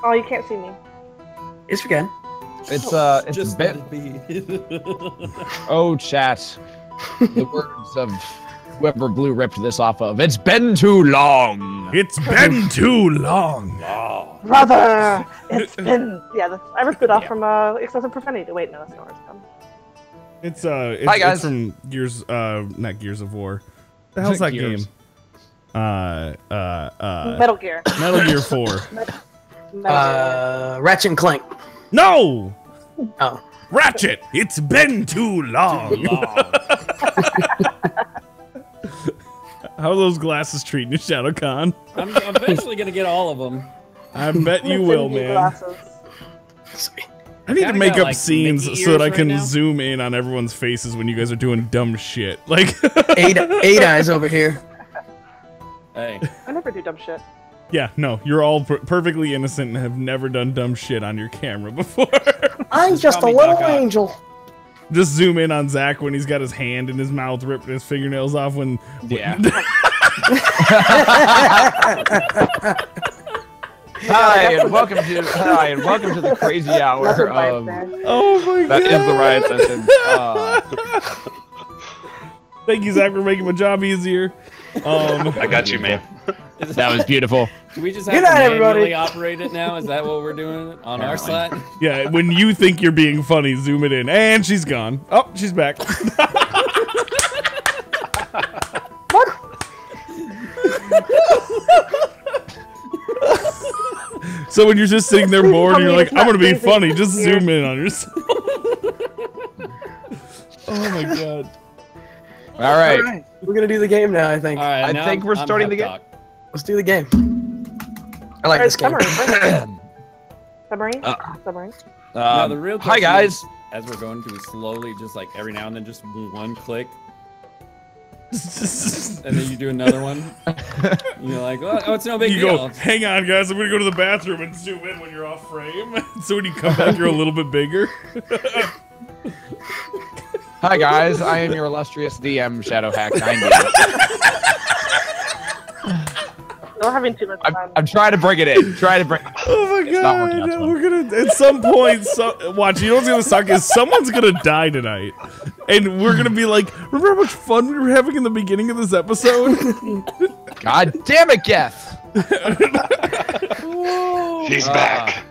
Oh, you can't see me. Yes, we can. It's just been. Oh, chat. The words of whoever Blue ripped this off of. It's been too long. It's been too long. Brother, it's been I ripped it off from excessive profanity. Wait, no, that's not where it's from. Hi, guys. It's from Gears, not Gears of War. The hell's that Gears. game? Metal Gear. Metal Gear 4. Ratchet and Clank. No! Oh. Ratchet! It's been too long. How are those glasses treating you, Shadowcawn? I'm eventually gonna get all of them. I bet you will, man. Glasses. I need to Kinda make got, up like, scenes Mickey so that I ears can right now. zoom in on everyone's faces when you guys are doing dumb shit. Like, Eight eyes over here. Hey, I never do dumb shit. yeah, no, you're all perfectly innocent and have never done dumb shit on your camera before. I'm just a call me little Doc Ock. angel. Just zoom in on Zach when he's got his hand in his mouth, ripping his fingernails off. When Yeah. Hi, and welcome to the crazy hour Nothing by of there. oh my that god, is the Riot session. Thank you, Zach, for making my job easier. I got you, man. That was beautiful. do we just Good have to night, manually everybody. operate it now? Is that what we're doing on our side? Yeah, when you think you're being funny, zoom it in, and she's gone. Oh, she's back. So when you're just sitting there bored and you're like, I'm gonna be funny, just zoom in on yourself. Oh my god. All right. All right, we're gonna do the game now. I think. All right, I now think we're I'm starting the Hep game. Doc. Let's do the game. I like this game. Submarine. Submarine. Now, the real Hi question guys. is, as we're going to slowly, just like every now and then, just one click, and then you do another one. You're like, oh, it's no big You deal. go, hang on, guys. I'm gonna go to the bathroom and zoom in when you're off frame. So when you come back, you're a little bit bigger. Hi guys. I am your illustrious DM Shadowhack90. We're having too much fun. I'm trying to bring it in. Oh my It's not working out god, so we're gonna at some point. Watch, you know what's gonna suck is someone's gonna die tonight, and we're gonna be like, remember how much fun we were having in the beginning of this episode? God damn it, Geth. He's back.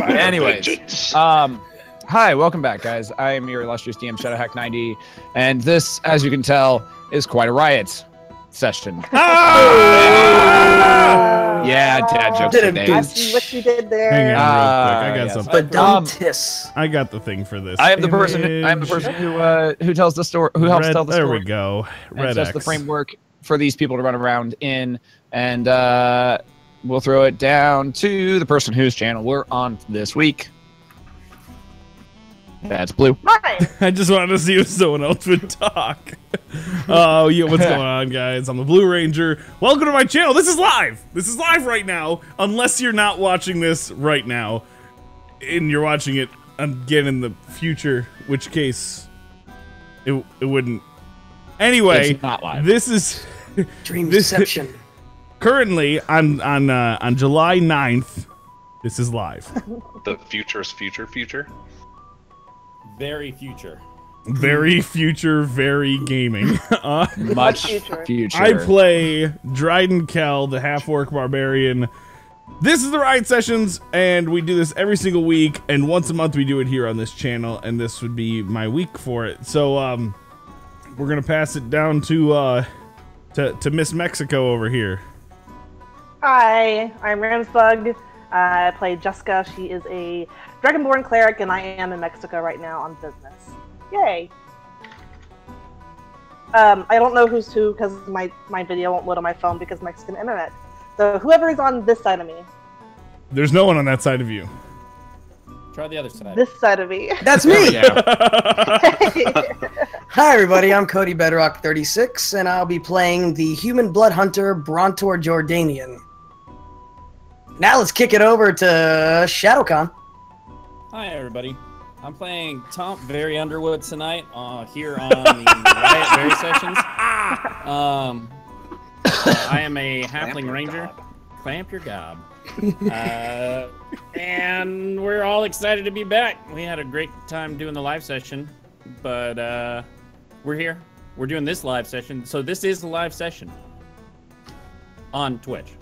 Anyways, hi, welcome back, guys. I am your illustrious DM Shadowhack90, and this, as you can tell, is quite a Riot session. Yeah, dad jokes Didn't today. do I see what you did there. Hang on, real quick. I got yes. something. But don't tiss. I got the thing for this. I am the person. Who tells the story. Who helps tell the there story. we go. And Red sets X. the framework for these people to run around in, and we'll throw it down to the person whose channel we're on this week. That's Blue. Hi. I just wanted to see if someone else would talk. Oh, yeah, what's going on, guys? I'm the Blue Ranger. Welcome to my channel. This is live. This is live right now, unless you're not watching this right now, and you're watching it again in the future, which case it wouldn't. Anyway, It's not live. this is Dream This- deception. currently on July 9th. This is live. The future's future. Very future. Very future, very gaming. Much Future. future. I play Dryden Kell, the half-orc barbarian. This is the Riot Sessions, and we do this every single week, and once a month we do it here on this channel, and this would be my week for it. So, we're gonna pass it down to Miss Mexico over here. Hi, I'm Ramsbug. I play Jeska. She is a Dragonborn cleric, and I am in Mexico right now on business. Yay! I don't know who's who because my video won't load on my phone because Mexican internet. So whoever is on this side of me, There's no one on that side of you. Try the other side. this side of me. That's me. Yeah. Hi, everybody. I'm Codybedrock 36, and I'll be playing the human blood hunter Brontor Jordanian. Now let's kick it over to Shadowcawn. Hi, everybody. I'm playing Tonph Very Underwood tonight here on the Riot Very Sessions. I am a halfling ranger. Clamp your gob. And we're all excited to be back. We had a great time doing the live session, but we're here. We're doing this live session. So this is the live session on Twitch.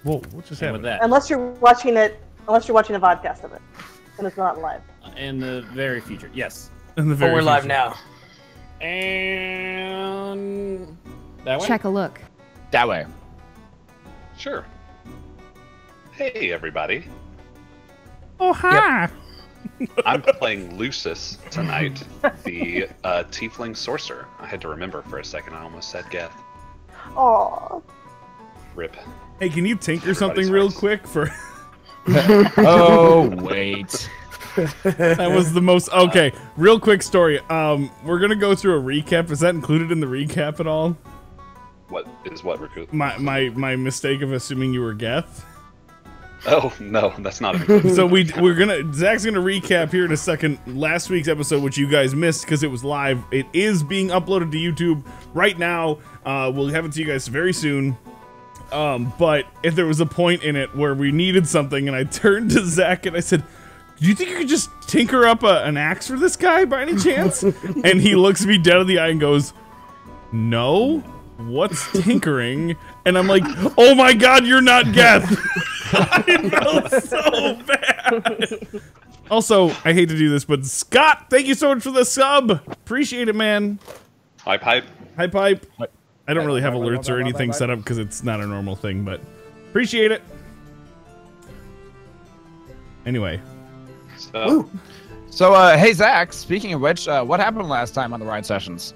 Whoa, what just happened? With that, Unless you're watching a podcast of it, and it's not live. in the very future, yes. In the very we're live future. now. And that way. Check a look. That way. Sure. Hey, everybody. Oh, hi. I'm playing Leucis tonight, the Tiefling Sorcerer. I had to remember for a second. I almost said Geth. Aww. Rip. Hey, can you tinker Everybody's something real nice. quick for... Oh, wait. That was the most... Okay, real quick story. We're going to go through a recap. Is that included in the recap at all? What Riku? My mistake of assuming you were Geth? Oh, no, that's not included. So Zach's gonna recap here in a second last week's episode, which you guys missed because it was live. It is being uploaded to YouTube right now. We'll have it to you guys very soon. But if there was a point in it where we needed something, and I turned to Zach and I said, "Do you think you could just tinker up an axe for this guy by any chance?" And he looks me dead in the eye and goes, "No. What's tinkering?" And I'm like, "Oh my god, you're not Geth." I felt so bad. Also, I hate to do this, but Scott, thank you so much for the sub. Appreciate it, man. Hype, hype. Hi, Pipe. I don't really have alerts or anything set up because it's not a normal thing, but appreciate it. Anyway. So, hey, Zach, speaking of which, what happened last time on the Riot Sessions?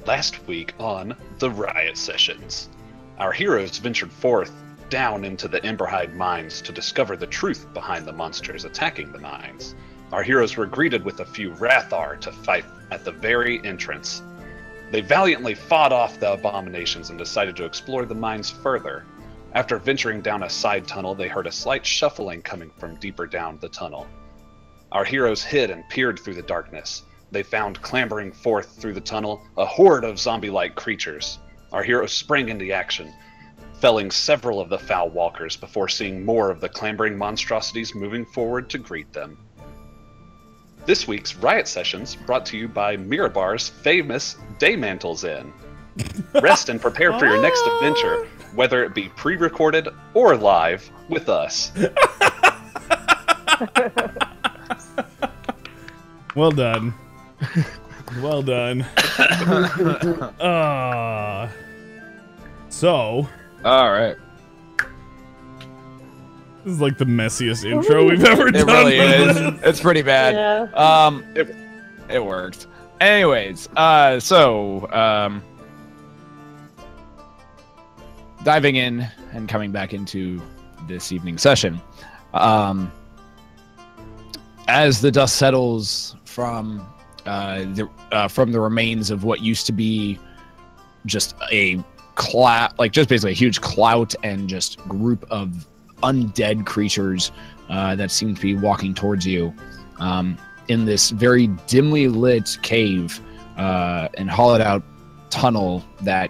Last week on the Riot Sessions, our heroes ventured forth down into the Emberhide mines to discover the truth behind the monsters attacking the mines. Our heroes were greeted with a few Rathar to fight at the very entrance. They valiantly fought off the abominations and decided to explore the mines further. After venturing down a side tunnel, they heard a slight shuffling coming from deeper down the tunnel. Our heroes hid and peered through the darkness. They found clambering forth through the tunnel a horde of zombie-like creatures. Our heroes sprang into action, felling several of the foul walkers before seeing more of the clambering monstrosities moving forward to greet them. This week's Riot Sessions brought to you by Mirabar's famous Daymantle's Inn. Rest and prepare for your next adventure, whether it be pre-recorded or live with us. Well done. Well done. So... All right. This is like the messiest intro we've ever done. It really is. It's pretty bad. Yeah. It worked. Anyways, diving in and coming back into this evening's session. As the dust settles from the remains of what used to be just a just basically a huge clout and just group of undead creatures that seem to be walking towards you in this very dimly lit cave and hollowed out tunnel that,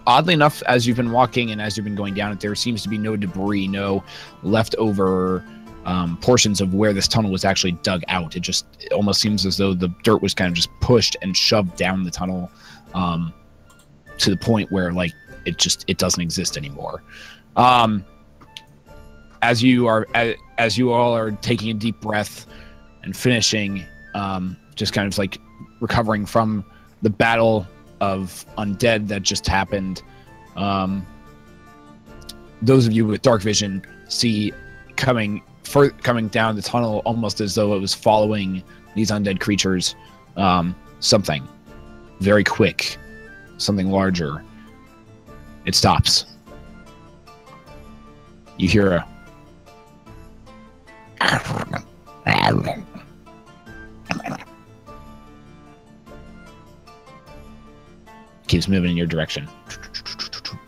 oddly enough, as you've been walking and as you've been going down it, there seems to be no debris, no leftover portions of where this tunnel was actually dug out. It almost seems as though the dirt was kind of just pushed and shoved down the tunnel to the point where it doesn't exist anymore. As you all are taking a deep breath and finishing, just kind of like recovering from the battle of undead that just happened, those of you with dark vision see coming down the tunnel almost as though it was following these undead creatures, something very quick, something larger. It stops. You hear a keeps moving in your direction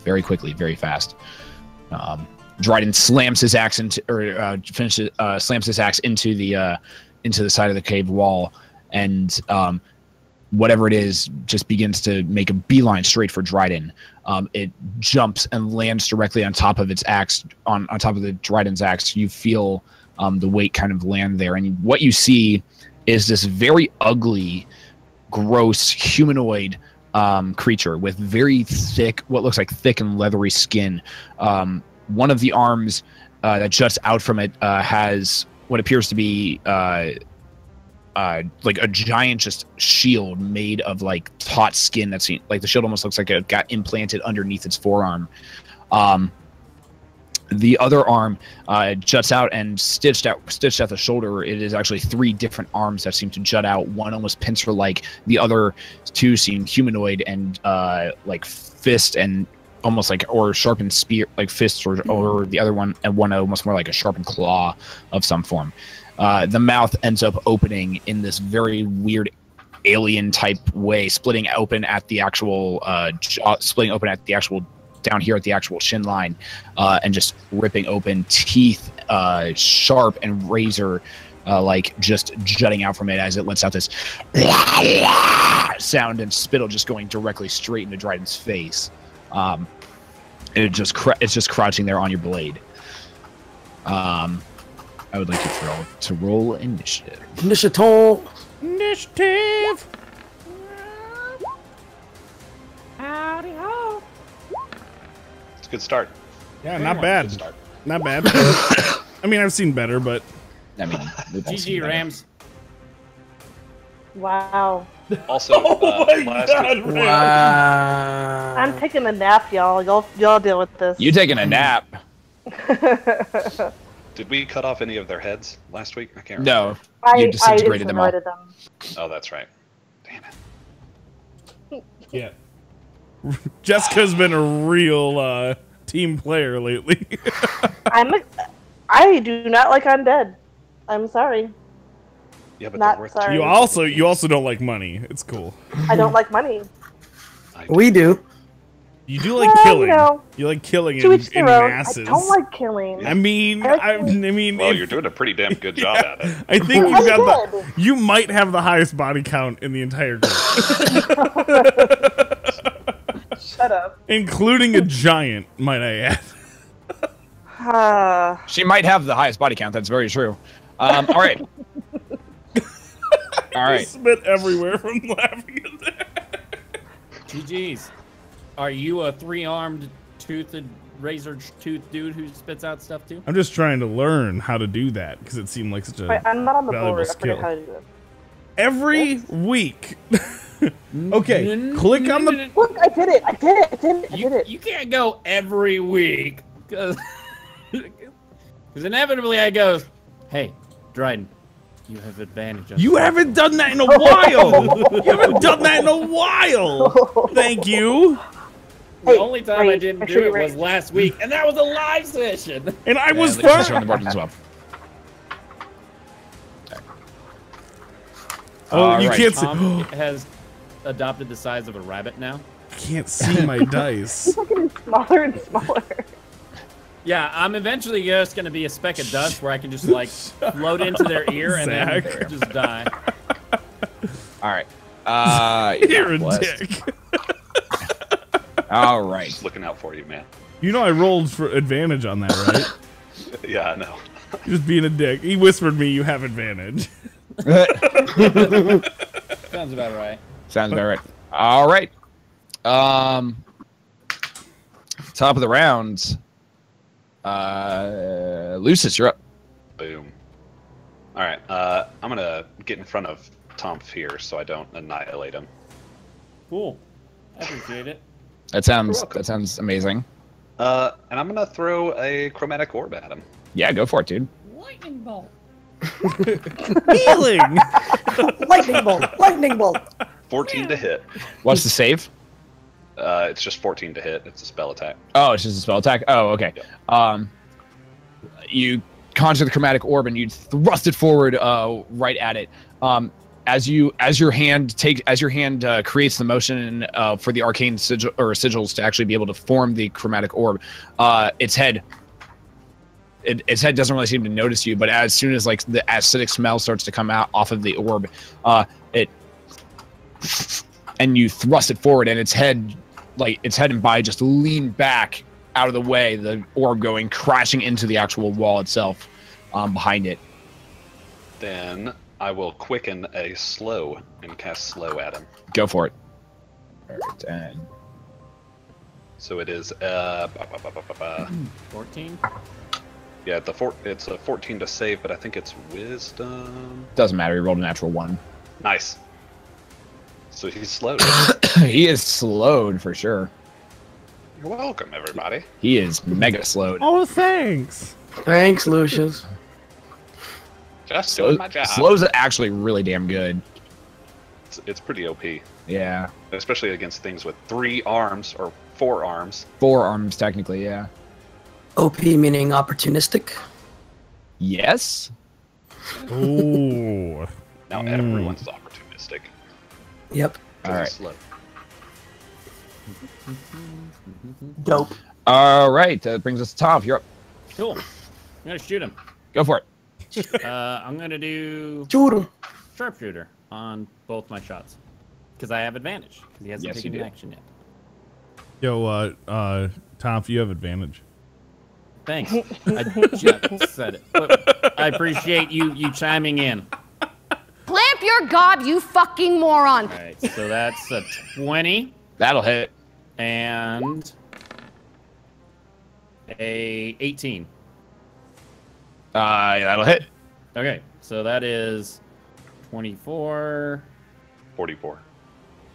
very quickly, very fast. Dryden slams his axe into the side of the cave wall, and whatever it is just begins to make a beeline straight for Dryden. It jumps and lands directly on top of its axe, on top of the Dryden's axe. You feel the weight kind of land there, and what you see is this very ugly, gross humanoid creature with very thick, what looks like thick and leathery skin. One of the arms that juts out from it has what appears to be like a giant just shield made of like taut skin. That's like the shield almost looks like it got implanted underneath its forearm. The other arm juts out and stitched at the shoulder. It is actually 3 different arms that seem to jut out. One almost pincer-like. The other 2 seem humanoid and like fist and almost like, or sharpened spear, like fists, or the other one, and one almost more like a sharpened claw of some form. The mouth ends up opening in this very weird alien type way, splitting open at the actual down here at the actual shin line, and just ripping open, teeth sharp and razor like just jutting out from it as it lets out this sound, and spittle just going directly straight into Dryden's face. It's just crouching there on your blade. I would like you to roll initiative. Initiative. Howdy ho. It's a good start. Yeah, not bad. Start. Not bad. I mean, I've seen better, but I mean, GG Rams. Wow. Also, last week, Wow. I'm taking a nap, y'all. Y'all deal with this. you taking a nap? did we cut off any of their heads last week? I can't remember. No, you disintegrated them all. incinerated them. Oh, that's right. Damn it. yeah. Jeska's been a real team player lately. I do not like undead. I'm sorry. Yeah, but Not they're worth sorry. You also don't like money. It's cool. I don't like money. We do. You do like Well, killing. you know, You like killing To in each their own. masses. I don't like killing. I mean, I like I mean, Well, if- you're doing a pretty damn good job at it. I think I'm you've got good. you might have the highest body count in the entire group, Shut up. including a giant, might I add. She might have the highest body count. That's very true. All right. All right. Spit everywhere from laughing at that. GG's. Are you a 3-armed, toothed, razor-toothed dude who spits out stuff too? I'm just trying to learn how to do that because it seemed like such a Wait, I'm not on the valuable board. I skill. forget how to do it. Every week. Okay, click on the. Look, I did it. I did it. You can't go every week because inevitably I go, hey, Dryden, you have advantage. You haven't done that in a while. You haven't done that in a while. Thank you. The Hey, only time I Ray, didn't make do sure it you're was right. last week, and that was a live session. And I was She's on the fine. board as well. Oh, All you right, can't see. Tom has adopted the size of a rabbit now. Can't see my dice. It's getting smaller and smaller. Yeah, I'm eventually just gonna be a speck of dust where I can just like float into their ear and then Zach. just die. All right. You're a blessed. dick. All right. Just looking out for you, man. You know I rolled for advantage on that, right? Yeah, I know. Just being a dick. He whispered me, "You have advantage." Sounds about right. Sounds about right. All right. Top of the round. Leucis, you're up. Boom. All right. I'm gonna get in front of Tonph here so I don't annihilate him. Cool. I appreciate it. That sounds amazing. And I'm gonna throw a chromatic orb at him. Yeah, go for it, dude. Lightning bolt. Healing. Lightning bolt! Lightning bolt! 14 to hit. What's the save? It's just 14 to hit. It's a spell attack. Oh, it's just a spell attack. Oh, okay. Yep. You conjure the chromatic orb and you thrust it forward, right at it. As your hand creates the motion for the arcane sigils to actually be able to form the chromatic orb, its head doesn't really seem to notice you, but as soon as like the acidic smell starts to come out off of the orb, it and you thrust it forward, and its head and body just lean back out of the way, the orb going crashing into the actual wall itself behind it. Then I will quicken a slow and cast slow at him. Go for it. Perfect. And so it is 14. Yeah, it's a 14 to save, but I think it's wisdom. Doesn't matter. He rolled a natural 1. Nice. So he's slowed. He is slowed for sure. You're welcome, everybody. He is mega slowed. Oh, thanks. Thanks, Lucius. Just doing my job. Slow's actually really damn good. It's pretty OP. Yeah. Especially against things with 3 arms or 4 arms. 4 arms, technically, yeah. OP meaning opportunistic. Yes. Ooh. Now everyone's opportunistic. Yep. All right. Slow. Dope. All right. That brings us to Tonph. You're up. Cool. I'm gonna shoot him. Go for it. I'm gonna do Shoot him. sharpshooter on both my shots because I have advantage because he hasn't Yes, taken you an do. action yet. Yo, Tonph, you have advantage. Thanks. I just said it. But I appreciate you chiming in. Clamp your gob, you fucking moron! All right, so that's a 20 That'll hit. and a 18. That'll hit. Okay, so that is 24. 44.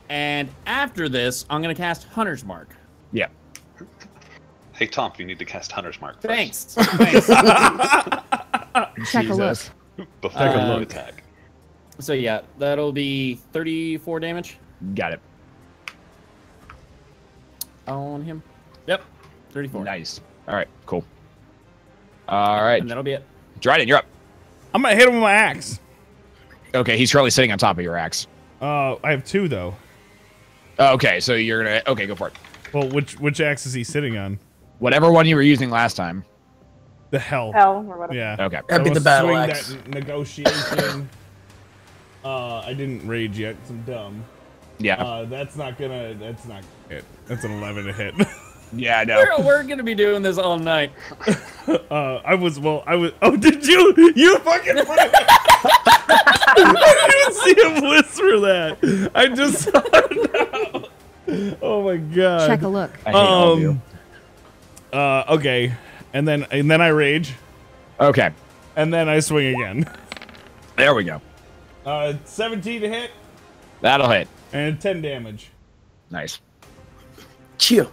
And after this, I'm gonna cast Hunter's Mark. Yeah. Hey, Tonph, you need to cast Hunter's Mark first. Thanks. Thanks. Check a look. Jesus. Before Take a you look. attack. So yeah, that'll be 34 damage Got it. on him. Yep, 34. Nice. All right. Cool. All right. And that'll be it. Dryden, you're up. I'm gonna hit him with my axe. Okay. He's currently sitting on top of your axe. I have 2 though. Okay. So you're gonna. Okay. Go for it. Well, which axe is he sitting on? Whatever one you were using last time. The hell. Hell or whatever. Yeah. Okay. That'd be I the will battle swing axe. that negotiation. I didn't rage yet. 'Cause I'm dumb. Yeah. That's not it. That's an 11 to hit. Yeah. I know. We're gonna be doing this all night. I was. Oh, did you? You fucking put it. I didn't even see him whisper that. I just saw it now. Oh my god. Check a look. I hate all of you. Okay, and then I rage, Okay. and then I swing again. There we go. 17 to hit That'll hit. and 10 damage. Nice. Chill.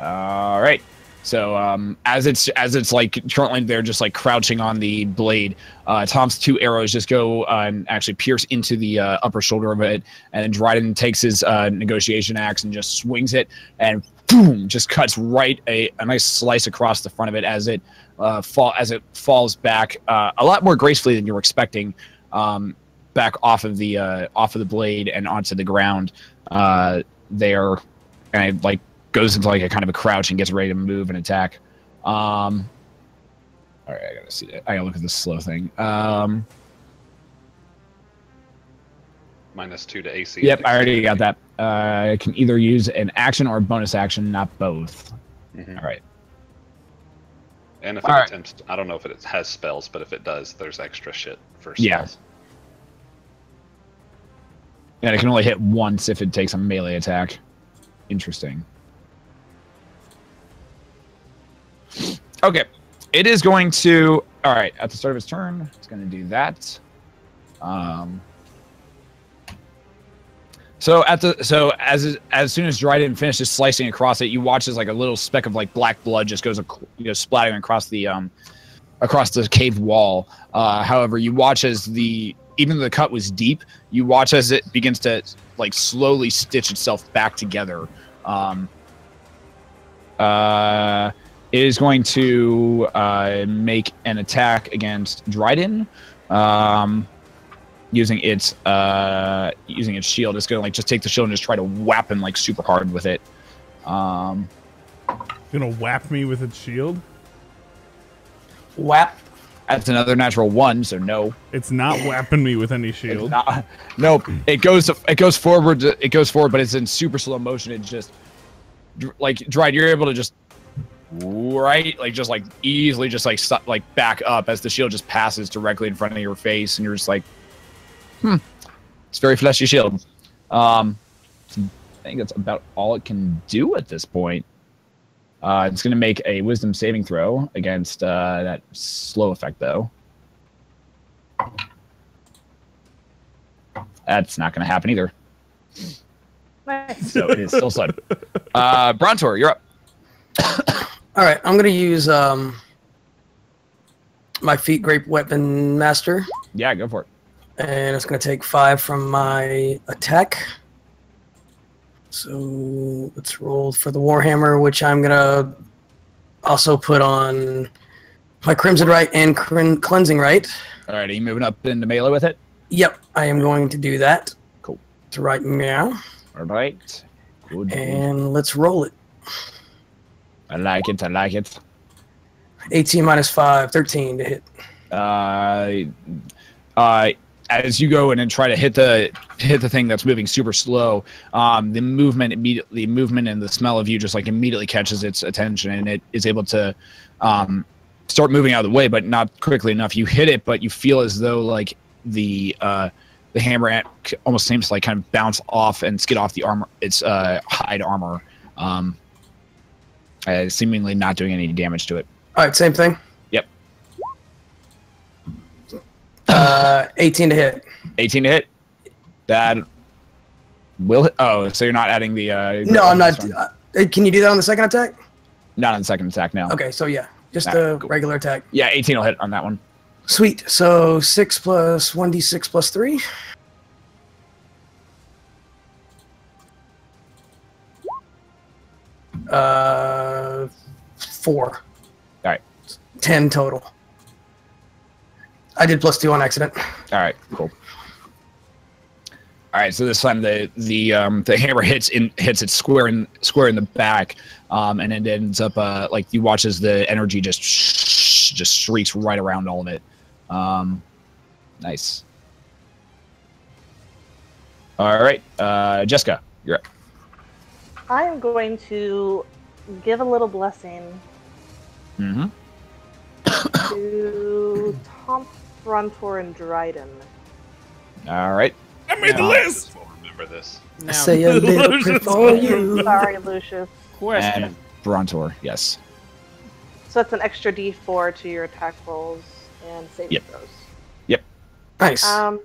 All right. So as it's like currently they're just like crouching on the blade, Tom's 2 arrows just go and actually pierce into the upper shoulder of it, and then Dryden takes his negotiation axe and just swings it, and boom, just cuts right a nice slice across the front of it as it falls back a lot more gracefully than you were expecting, back off of the blade and onto the ground. There, and it like goes into like a kind of a crouch and gets ready to move and attack. All right, I gotta see it. I gotta look at this slow thing. -2 to AC. Yep, I already got that. I can either use an action or a bonus action, not both. Mhm. All right. And if All it right. attempts, I don't know if it has spells, but if it does, there's extra shit for Yeah. spells. And it can only hit once if it takes a melee attack. Interesting. Okay. It is going to... All right. At the start of its turn, it's going to do that. So as soon as Dryden finishes slicing across it, you watch as like a little speck of like black blood just goes splattering across the cave wall. However, you watch as even though the cut was deep, you watch as it begins to like slowly stitch itself back together. It is going to make an attack against Dryden, using its shield. It's gonna like just take the shield and just try to whap him like super hard with it. Gonna whap me with its shield. Whap. That's another natural 1, so no. It's not whapping me with any shield. Nope. It goes forward. It goes forward, but it's in super slow motion. It just like Dryden, you're able to just easily back up as the shield just passes directly in front of your face, and you're just like, it's very fleshy shield. I think that's about all it can do at this point. It's going to make a wisdom saving throw against that slow effect, though. That's not going to happen either. Nice. So it is still slowed. Brontor, you're up. All right, I'm going to use my Feet Grape Weapon Master. Yeah, go for it. And it's going to take 5 from my attack. So let's roll for the Warhammer, which I'm going to also put on my Crimson Rite and Cleansing Rite. All right, are you moving up into melee with it? Yep, I am going to do that. Cool. It's right now. All right. Good. And let's roll it. I like it. I like it. 18 minus 5, 13 to hit. As you go in and try to hit the thing that's moving super slow, the movement and the smell of you just like immediately catches its attention, and it is able to start moving out of the way, but not quickly enough. You hit it, but you feel as though like the hammer almost seems to like kind of bounce off and skid off the armor, its hide armor, seemingly not doing any damage to it. All right, same thing. Yep. 18 to hit. 18 to hit. That will hit. Oh, so you're not adding the... no, I'm not. Can you do that on the second attack? Not on the second attack, no. Okay, so yeah, just the cool. regular attack. Yeah, 18 will hit on that one. Sweet. So 6 plus 1d6 plus 3. Uh, 4. All right. 10 total. I did plus 2 on accident. All right, cool. All right, so this time the hammer hits it square in the back, and it ends up like you watch as the energy just shrieks right around all of it. Nice. All right, Jeska, you're up. I am going to give a little blessing Mm-hmm. to Tonph, Brontor, and Dryden. All right. I made the list. We'll remember this. Now, Say a little prayer for you. Sorry, Lucius. question. And Brontor, yes. So that's an extra d4 to your attack rolls and saving Yep. throws. Nice. Can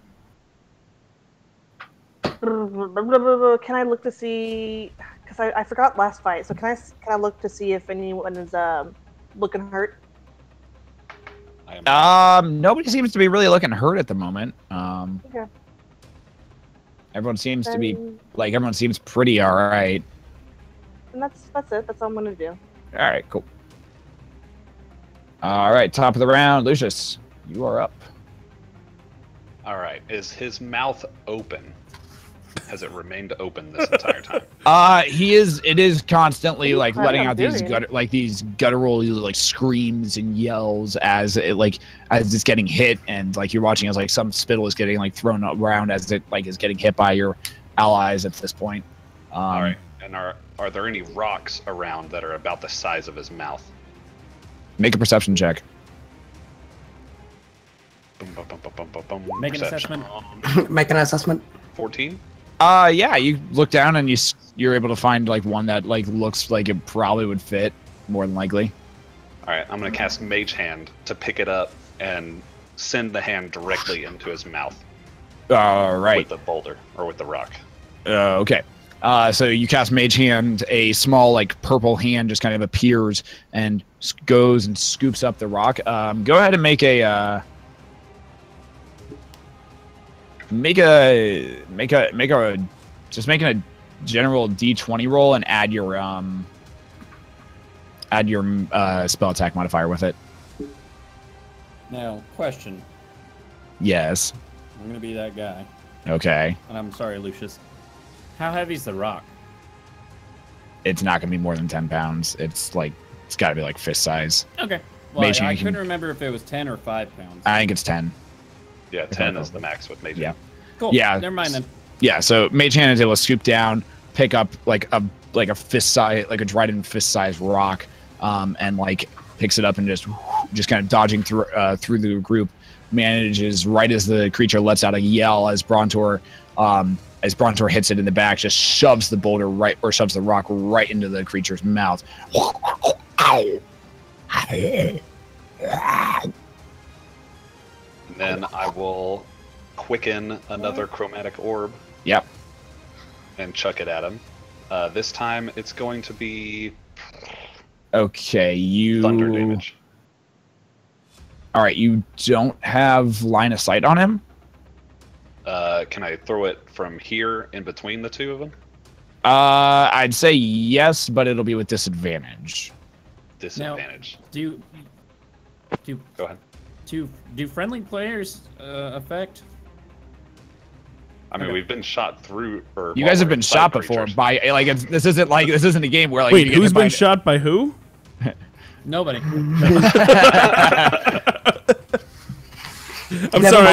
I look to see? Because I forgot last fight. So can I look to see if anyone is looking hurt? Nobody seems to be really looking hurt at the moment. Okay. Everyone seems to be everyone seems pretty all right. And that's it. That's all I'm gonna do. All right, cool. All right, top of the round, Lucius, you are up. All right. Is his mouth open? Has it remained open this entire time? It is constantly like letting out these doing? these guttural like screams and yells as it's getting hit, and like you're watching as like some spittle is getting like thrown around as it like is getting hit by your allies at this point. All right. And are there any rocks around that are about the size of his mouth? Make a perception check. Boom, boom, boom, boom, boom, boom, boom. Make an Perception. assessment. Make an assessment. 14? Yeah, you look down and you're able to find like one that like looks like it probably would fit more than likely. All right. I'm going to cast Mage Hand to pick it up and send the hand directly into his mouth. All right. With the boulder or with the rock. Okay. So you cast Mage Hand, a small like purple hand just kind of appears and goes and scoops up the rock. Go ahead and make a making a general D20 roll and add your spell attack modifier with it. Now, question. Yes. I'm gonna be that guy. Okay. And I'm sorry, Lucius. How heavy's the rock? It's not gonna be more than 10 pounds. It's got to be like fist size. Okay. Well, Mage I Hand couldn't can. remember if it was 10 or 5 pounds. I think it's 10. Yeah, 10 is the max with Mage. Yeah. Cool. Yeah. Never mind then. Yeah. So Mage Hand is able to scoop down, pick up like a fist size, like a Dryden fist size rock, and like picks it up and just kind of dodging through the group, manages right as the creature lets out a yell as Brontor hits it in the back, just shoves the boulder shoves the rock right into the creature's mouth. And then I will quicken another chromatic orb. Yep. And chuck it at him. This time it's going to be Okay, thunder damage. All right, you don't have line of sight on him? Can I throw it from here in between the two of them? I'd say yes, but it'll be with disadvantage. Disadvantage. Now, Go ahead. do friendly players affect? I mean, we've been shot through. You guys have been shot before by this isn't a game where like. Wait, who's been shot by who? Nobody. I'm sorry,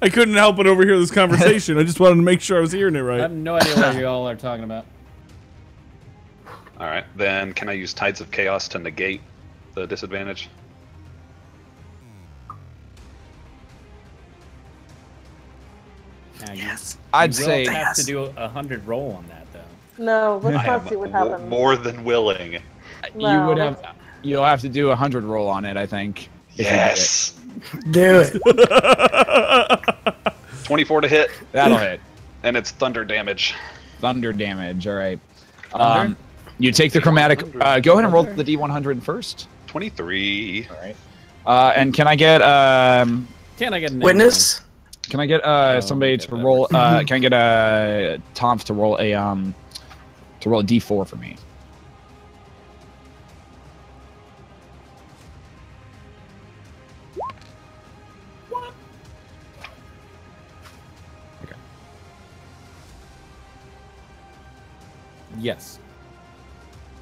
I couldn't help but overhear this conversation. I just wanted to make sure I was hearing it right. I have no idea what you all are talking about. All right, then can I use Tides of Chaos to negate the disadvantage? Now, Yes. I'd you say will have to do a 100 roll on that though. No, let's I not am see what happens. more than willing. No. You'll have to do a 100 roll on it, I think. if you do it. Yes. Do it. 24 to hit, That'll hit. and it's thunder damage. Thunder damage. All right. Thunder? You take the chromatic. Go ahead and roll the D100 first. 23. All right. And can I get Can I get an Witness? Can I get somebody to roll? Can I get Tonph to roll a D4 for me? Okay. Yes.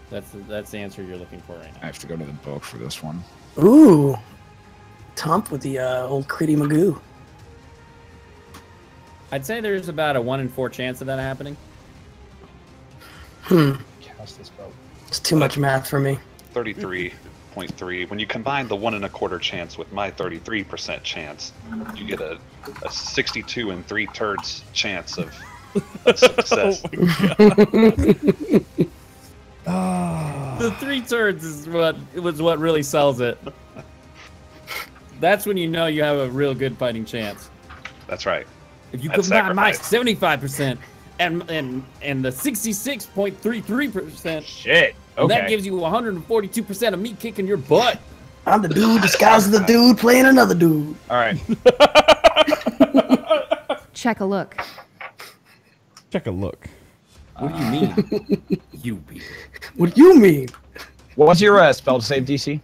That's the answer you're looking for right I now. have to go to the book for this one. Ooh. Tonph with the old Critty Magoo. I'd say there's about a 1 in 4 chance of that happening. Cast this spell. It's too much math for me. 33.3. When you combine the 1 1/4 chance with my 33% chance, you get a 62 and 3/3 chance of success. The 3/3 is what really sells it. That's when you know you have a real good fighting chance. That's right. If you That's combine my sacrifice. 75% and the 66.33%, Shit. Okay. that gives you 142% of me kicking your butt. I'm the dude disguised as the dude playing another dude. All right. Check a look. Check a look. What do you mean? You people. What do you mean? What's your spell save DC?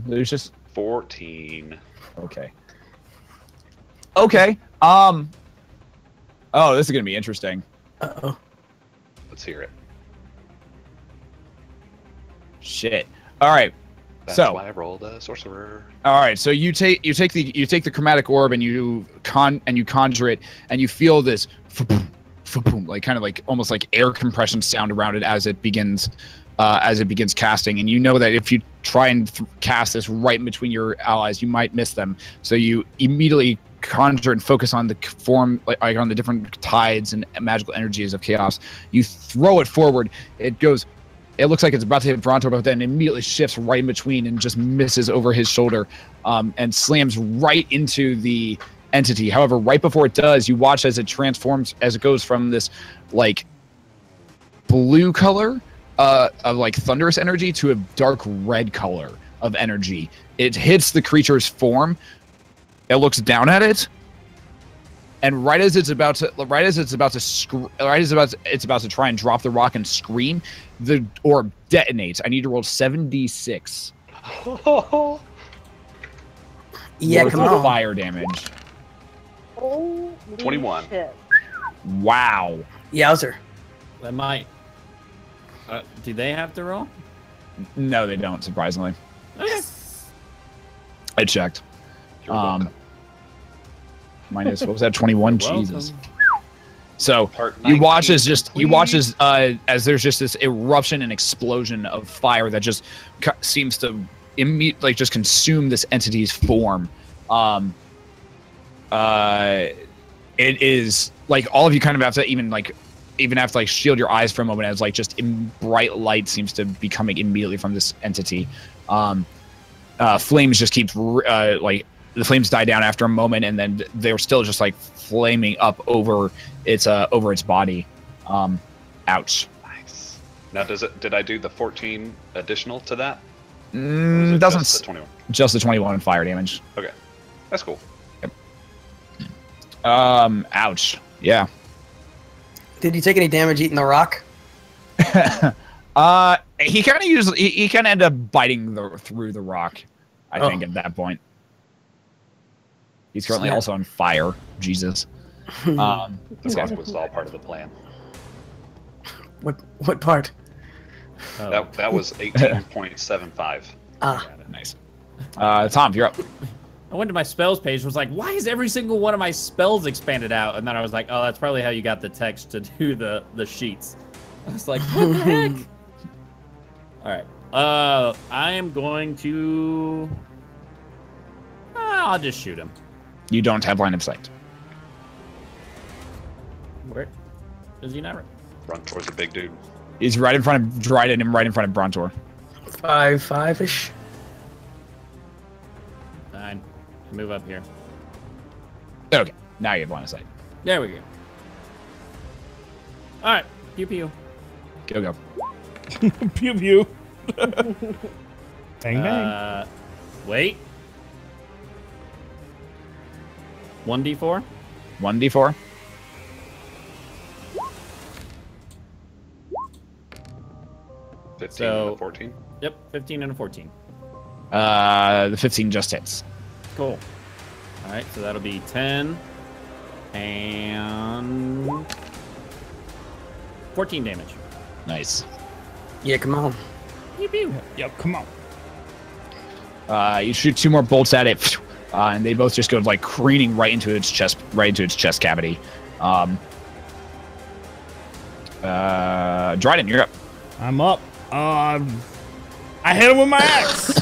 Lucius. 14. Okay. Okay. Oh, this is gonna be interesting. Uh-oh. Let's hear it. Shit. All right. That's So- why I rolled a sorcerer. All right. So you take the chromatic orb and you conjure it, and you feel this like kind of like almost like air compression sound around it as it begins casting, and you know that if you try and cast this right in between your allies, you might miss them. So you immediately conjure and focus on the form, like on the different tides and magical energies of chaos. You throw it forward. It goes. It looks like it's about to hit Brontor, but then immediately shifts right in between and just misses over his shoulder, and slams right into the entity. However, right before it does, you watch as it transforms, as it goes from this like blue color of like thunderous energy to a dark red color of energy. It hits the creature's form. It looks down at it, and right as it's about to try and drop the rock and scream, the orb detonates. I need to roll 7d6. Yeah, worth come of on. fire damage. Holy 21. shit. Wow. Yowzer. That might. Do they have to roll? No, they don't. Surprisingly. I checked. You're welcome. Minus, what was that? 21. You're welcome. Jesus. So Part you watch 19, as as there's just this eruption and explosion of fire that just seems to just consume this entity's form. It is like all of you kind of have to even have to shield your eyes for a moment as just bright light seems to be coming immediately from this entity. Flames just keep the flames die down after a moment, and then they're still just flaming up over its body. Ouch. Nice. Now, did I do the 14 additional to that? Doesn't just the 21? Just the 21 fire damage. Okay, that's cool. Ouch. Yeah. Did you take any damage eating the rock? He kind of ended up biting through the rock. I think at that point. He's currently also on fire. Jesus. The rock was all part of the plan. What part? Oh. That was 18.75. Nice. Tonph, you're up. I went to my spells page and was like, why is every single one of my spells expanded out? And then I was like, oh, that's probably how you got the text to do the sheets. I was like, what the heck? All right. I am going to... I'll just shoot him. You don't have line of sight. Where? Is he not? Run towards the big dude. He's right in front of Dryden and right in front of Brontor. 5-ish. 9. Move up here. Okay, now you have line of sight. There we go. All right. Pew pew. Go. Pew pew. Bang bang. Wait. 1d4. 1d4. So, and a 14? Yep, 15 and a 14. The 15 just hits. Cool. All right, so that'll be 10 and 14 damage. Nice. Yeah, come on. Pew pew. Yep, come on. You shoot 2 more bolts at it, and they both just go careening right into its chest cavity. Dryden, you're up. I'm up. I hit him with my axe.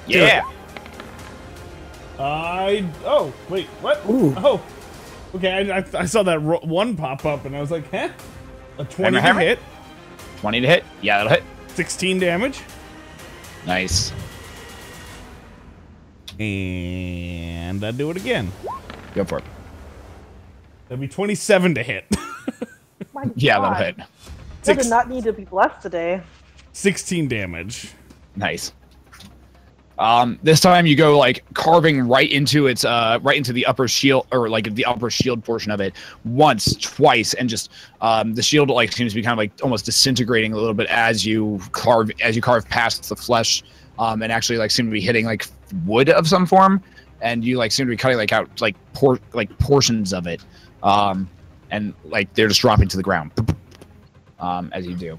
Yeah. Oh, wait, what? Ooh. Oh, okay. I saw that 1 pop up, and I was like, huh? A 20 to Hammer. hit. 20 to hit. Yeah, that'll hit. 16 damage. Nice. And I do it again. Go for it. That'd be 27 to hit. My Yeah, God. that'll hit. I did not need to be blessed today. 16 damage. Nice. This time you go carving right into its the upper shield, or the upper shield portion of it once, twice, and just the shield seems to be kind of almost disintegrating a little bit as you carve past the flesh, and actually seem to be hitting wood of some form, and you seem to be cutting out portions of it, and they're just dropping to the ground, as you do.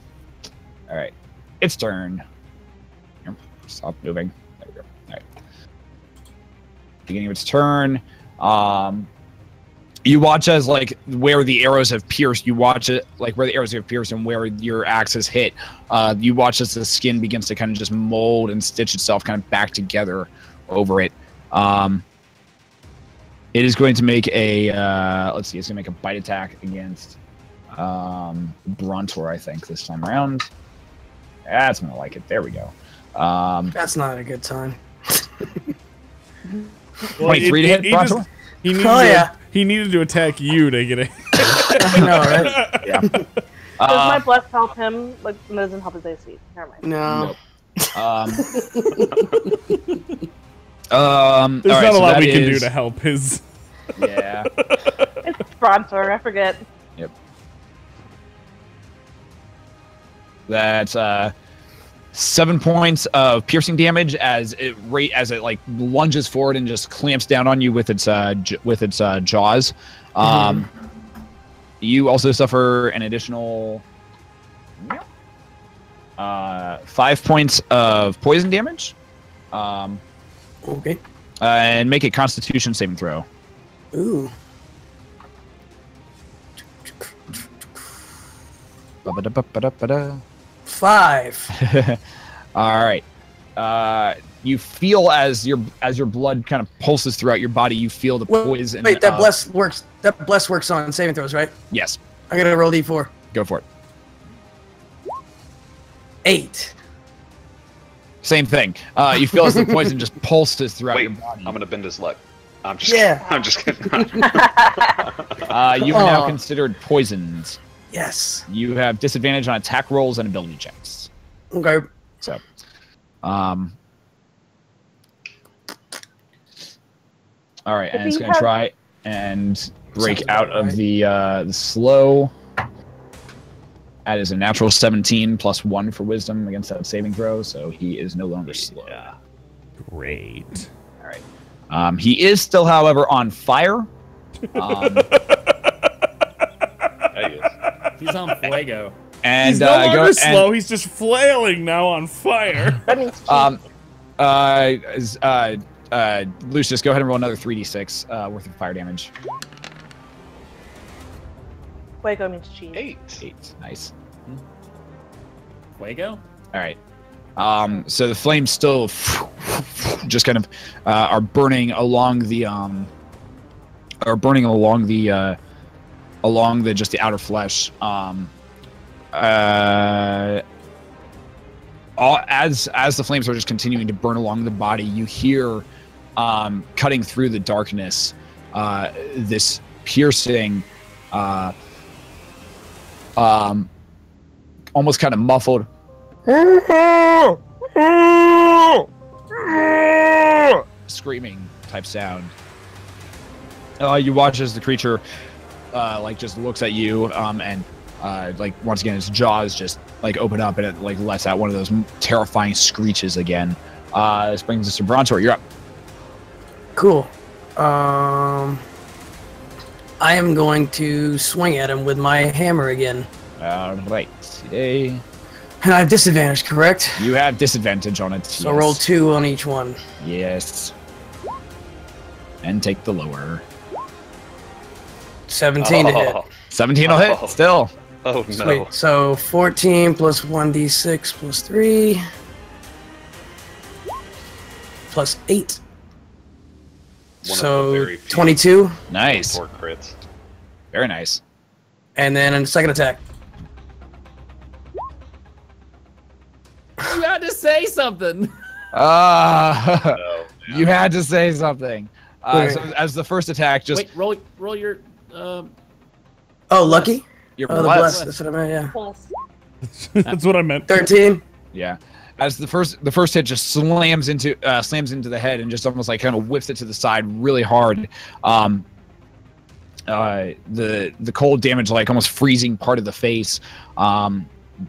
All right, its turn. Stop moving. There we go. All right. Beginning of its turn. You watch as where the arrows have pierced. You watch it where the arrows have pierced and where your axe has hit. You watch as the skin begins to kind of just mold and stitch itself kind of back together over it. It is going to make a let's see. It's going to make a bite attack against Brontor, I think, this time around. That's more like it. There we go. That's not a good time. 23 to hit, Brontor? He needed to attack you to get it. I know, right? Yeah. Does my bless help him? It doesn't help his AC. Never mind. No. There's not a lot we can do to help his. Yeah. It's Brontor, I forget. Yep. That's 7 points of piercing damage as it lunges forward and just clamps down on you with its jaws. You also suffer an additional 5 points of poison damage. Okay. And make a Constitution saving throw. Ooh. Ba-ba-da-ba-ba-da-ba-da. 5. All right. You feel as your blood kind of pulses throughout your body, you feel the poison. Wait, that bless works. That bless works on saving throws, right? Yes. I gotta roll D4. Go for it. 8. Same thing. You feel as the poison just pulses throughout your body. I'm gonna bend his luck. I'm just kidding. You are now considered poisoned. Yes. You have disadvantage on attack rolls and ability checks. Okay. So, all right, and it's going to try and break out of the slow. That is a natural 17 plus 1 for wisdom against that saving throw, so he is no longer slow. Yeah. Great. All right. He is still, however, on fire. He's on fuego. And he's no longer slow. He's just flailing now on fire. That means Leucis, go ahead and roll another 3d6 worth of fire damage. fuego means cheese. 8. Nice. Fuego? All right. So the flames still just kind of are burning along the just the outer flesh. As the flames are just continuing to burn along the body, you hear cutting through the darkness this piercing, almost kind of muffled screaming type sound. You watch as the creature just looks at you and once again its jaws just open up and it lets out one of those terrifying screeches again. This brings us to Brontor. You're up. Cool. I am going to swing at him with my hammer again. All right. Today. And I have disadvantage, correct? You have disadvantage on it. So roll 2 on each one. Yes. And take the lower. 17 to hit. 17 will hit, still. Oh, no. Sweet. So 14 plus 1d6 plus 3 plus 8. So 22. Nice. 4 crits. Very nice. And then a second attack. You had to say something. You had to say something. So as the first attack, just wait, roll your. Oh, lucky. Your bless. That's what I meant. Yeah. Plus. That's what I meant. 13. Yeah. As the first hit just slams into the head and just almost kind of whips it to the side really hard. The cold damage almost freezing part of the face.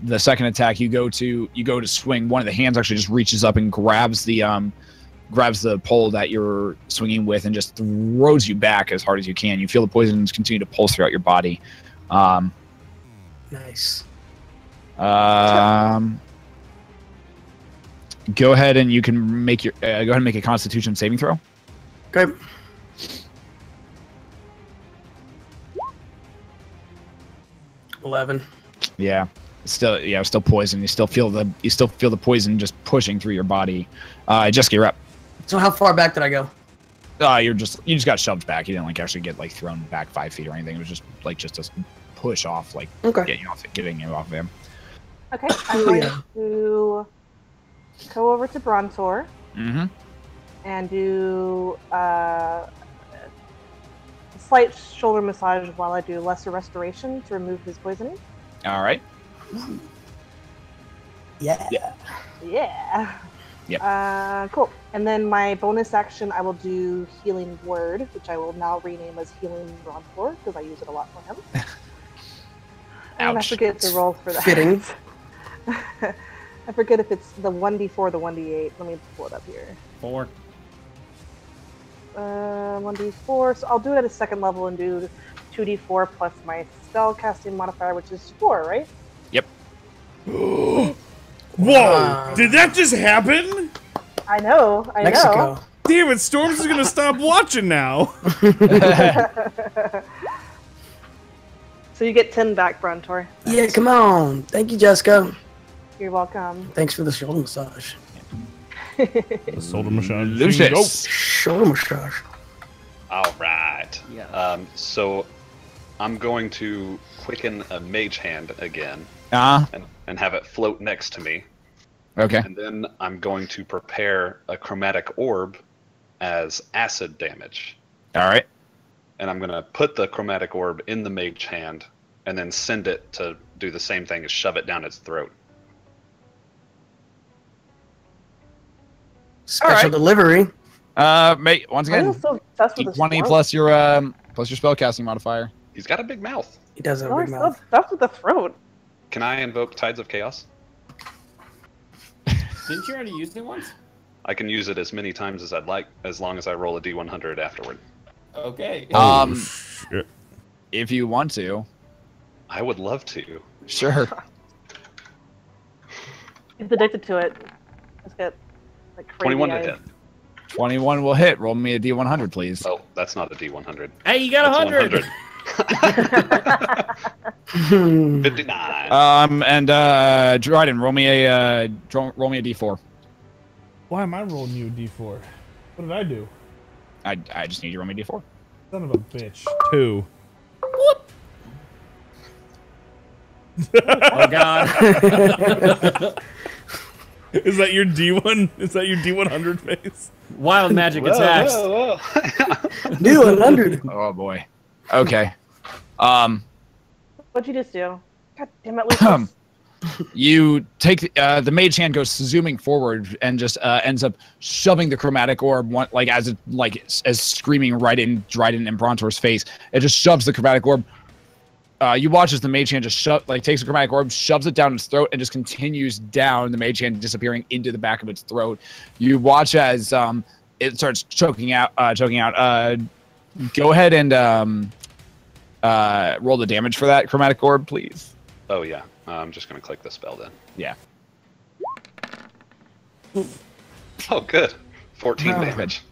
The second attack you go to swing, one of the hands actually just reaches up and grabs the pole that you're swinging with and just throws you back as hard as you can. You feel the poisons continue to pulse throughout your body. Nice. Go ahead and you can make your go ahead and make a Constitution saving throw. Okay. $11. Yeah. Still poison. You still feel the poison just pushing through your body. Jeska, you're up. So how far back did I go? You just got shoved back. You didn't actually get thrown back 5 feet or anything. It was just just a push off, okay. getting you off of him. Okay, I'm going to go over to Brontor and do a slight shoulder massage while I do lesser restoration to remove his poisoning. All right. Yeah. Yeah. Yep. Cool. And then my bonus action, I will do Healing Word, which I will now rename as Healing Brontor because I use it a lot for him. And I forget to roll for that. Fitting. I forget if it's the 1d4 the 1d8. Let me pull it up here. 4. 1d4. So I'll do it at a second level and do 2d4 plus my spell casting modifier, which is 4, right? Yep. Whoa! Did that just happen? I know. Mexico. Damn it, Storms is gonna stop watching now. So you get 10 back, Brontor. Yeah, come on. Thank you, Jeska. You're welcome. Thanks for the shoulder massage. The shoulder massage. Leucis. Shoulder massage. All right. So I'm going to quicken a mage hand again and have it float next to me. Okay. And then I'm going to prepare a chromatic orb as acid damage. All right. And I'm going to put the chromatic orb in the mage hand and then send it to do the same thing as shove it down its throat. Special delivery. Mate, once again, D20 plus your spellcasting modifier. He's got a big mouth. He does have a big mouth. That's with the throat. Can I invoke Tides of Chaos? Didn't you already use it once? I can use it as many times as I'd like, as long as I roll a D100 afterward. Okay. If you want to. I would love to. Sure. He's addicted to it. Let's get like crazy 21 eyes. to hit. 21 will hit. Roll me a D100, please. Oh, that's not a D100. Hey, you got 100. 59. And Dryden, roll me a D4. Why am I rolling you a D4? What did I do? I just need you to roll me a D4. Son of a bitch. 2. Oh God. Is that your D1? Is that your D100 face? Wild magic attacks. D100. Oh boy. Okay. What'd you just do? God damn it, Leucis. You take the mage hand goes zooming forward and just ends up shoving the chromatic orb as screaming right in Dryden and Brontor's face. It just shoves the chromatic orb. You watch as the mage hand just takes the chromatic orb, shoves it down its throat, and just continues down. The mage hand disappearing into the back of its throat. You watch as it starts choking out. Go ahead and roll the damage for that chromatic orb, please. Oh yeah. I'm just going to click the spell then. Yeah. Oh, good. 14 damage.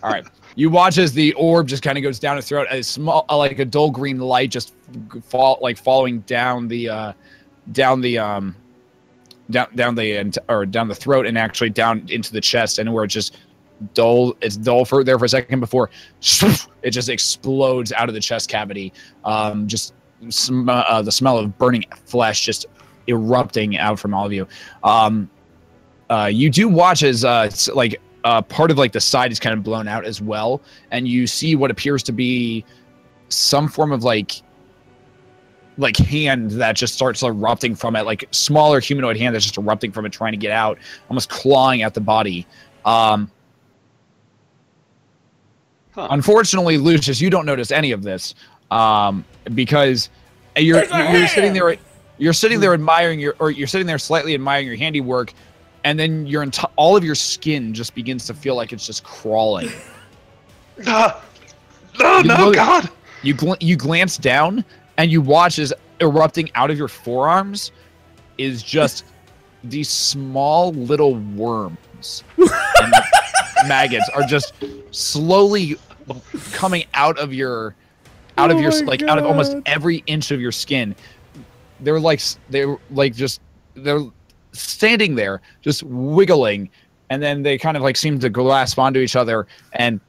All right. You watch as the orb just kind of goes down its throat, as small, like a dull green light, just following down the throat and actually down into the chest, and where it's just dull. It's dull for a second before it just explodes out of the chest cavity. The smell of burning flesh just erupting out from all of you. You do watch as part of the side is kind of blown out as well, and you see what appears to be some form of hand that just starts erupting from it, like smaller humanoid hand that's just erupting from it, trying to get out, almost clawing at the body. Unfortunately, Leucis, you don't notice any of this. Because you're sitting there admiring you're sitting there slightly admiring your handiwork, and then all of your skin just begins to feel like it's just crawling. God! You glance down and you watch as erupting out of your forearms is just these small little worms and maggots are just slowly coming out of almost every inch of your skin. They're standing there just wiggling, and then they kind of seem to grasp onto each other and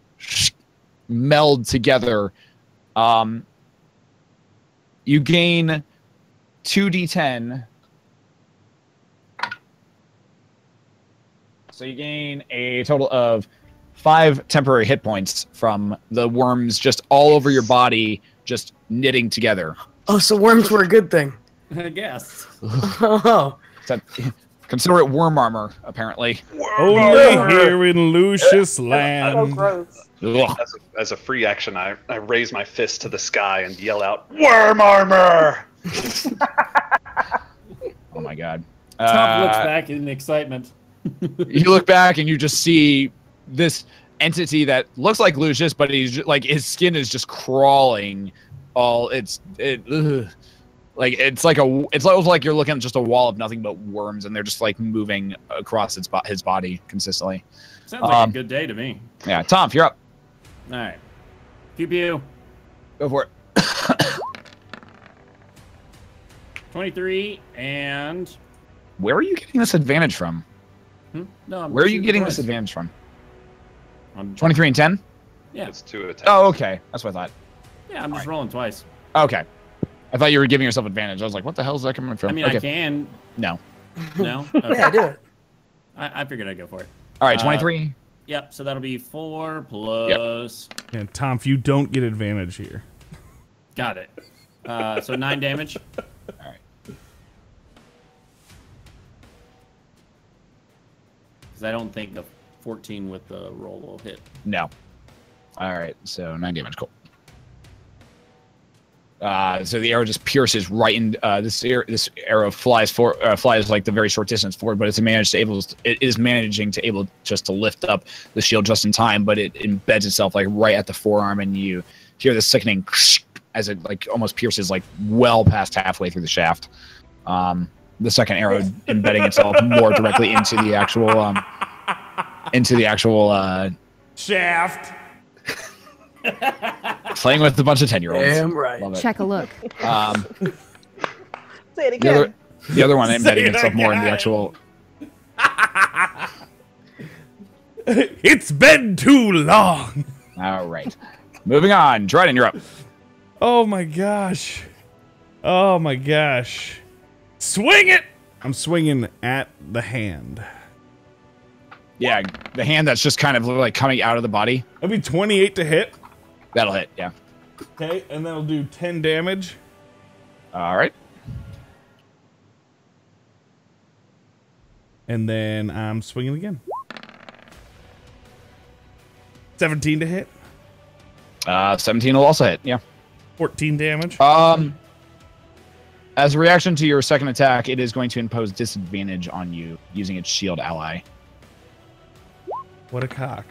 meld together. You gain 2d10. So you gain a total of 5 temporary hit points from the worms just all over your body, just knitting together. Oh, so worms were a good thing. I guess. Oh. Consider it worm armor, apparently. Only here in Leucis land. So gross. As a free action, I raise my fist to the sky and yell out, "Worm armor!" Oh my god. Tonph looks back in excitement. You look back and you just see this entity that looks like Leucis, but he's his skin is just crawling. Like it's like you're looking at just a wall of nothing but worms, and they're just like moving across his body consistently. Sounds like a good day to me. Yeah, Tonph, you're up. All right. Pew pew. Go for it. 23 and. Where are you getting this advantage from? No. Where are you getting this advantage from? 23 and 10? Yeah. It's 2 attacks. Oh, okay. That's what I thought. Yeah, I'm just rolling twice. Okay. I thought you were giving yourself advantage. I was like, what the hell is that coming from? I mean, I can. No. No? Okay. Yeah, do it. I figured I'd go for it. All right, 23. Yep, so that'll be 4 plus... Yep. Yeah, Tonph, you don't get advantage here. Got it. So 9 damage. All right. Because I don't think the 14 with the roll will hit. No. All right, so 9 damage. Cool. So the arrow just pierces right in. This arrow flies like the very short distance forward, but it is managing to just to lift up the shield just in time, but it embeds itself like right at the forearm, and you hear the sickening as it like almost pierces like well past halfway through the shaft. The second arrow embedding itself more directly into the actual shaft. Playing with a bunch of 10-year-olds. Damn right. Love it. Check a look. Say it again. The other one embedding itself more in the actual. It's been too long. All right, moving on. Dryden, you're up. Oh my gosh. Oh my gosh. Swing it. I'm swinging at the hand. Yeah, the hand that's just kind of like coming out of the body. That'll be 28 to hit. That'll hit. Yeah. Okay, and that'll do 10 damage. All right. And then I'm swinging again. 17 to hit. 17 will also hit. Yeah. 14 damage. As a reaction to your second attack, it is going to impose disadvantage on you using its shield ally. What a cock.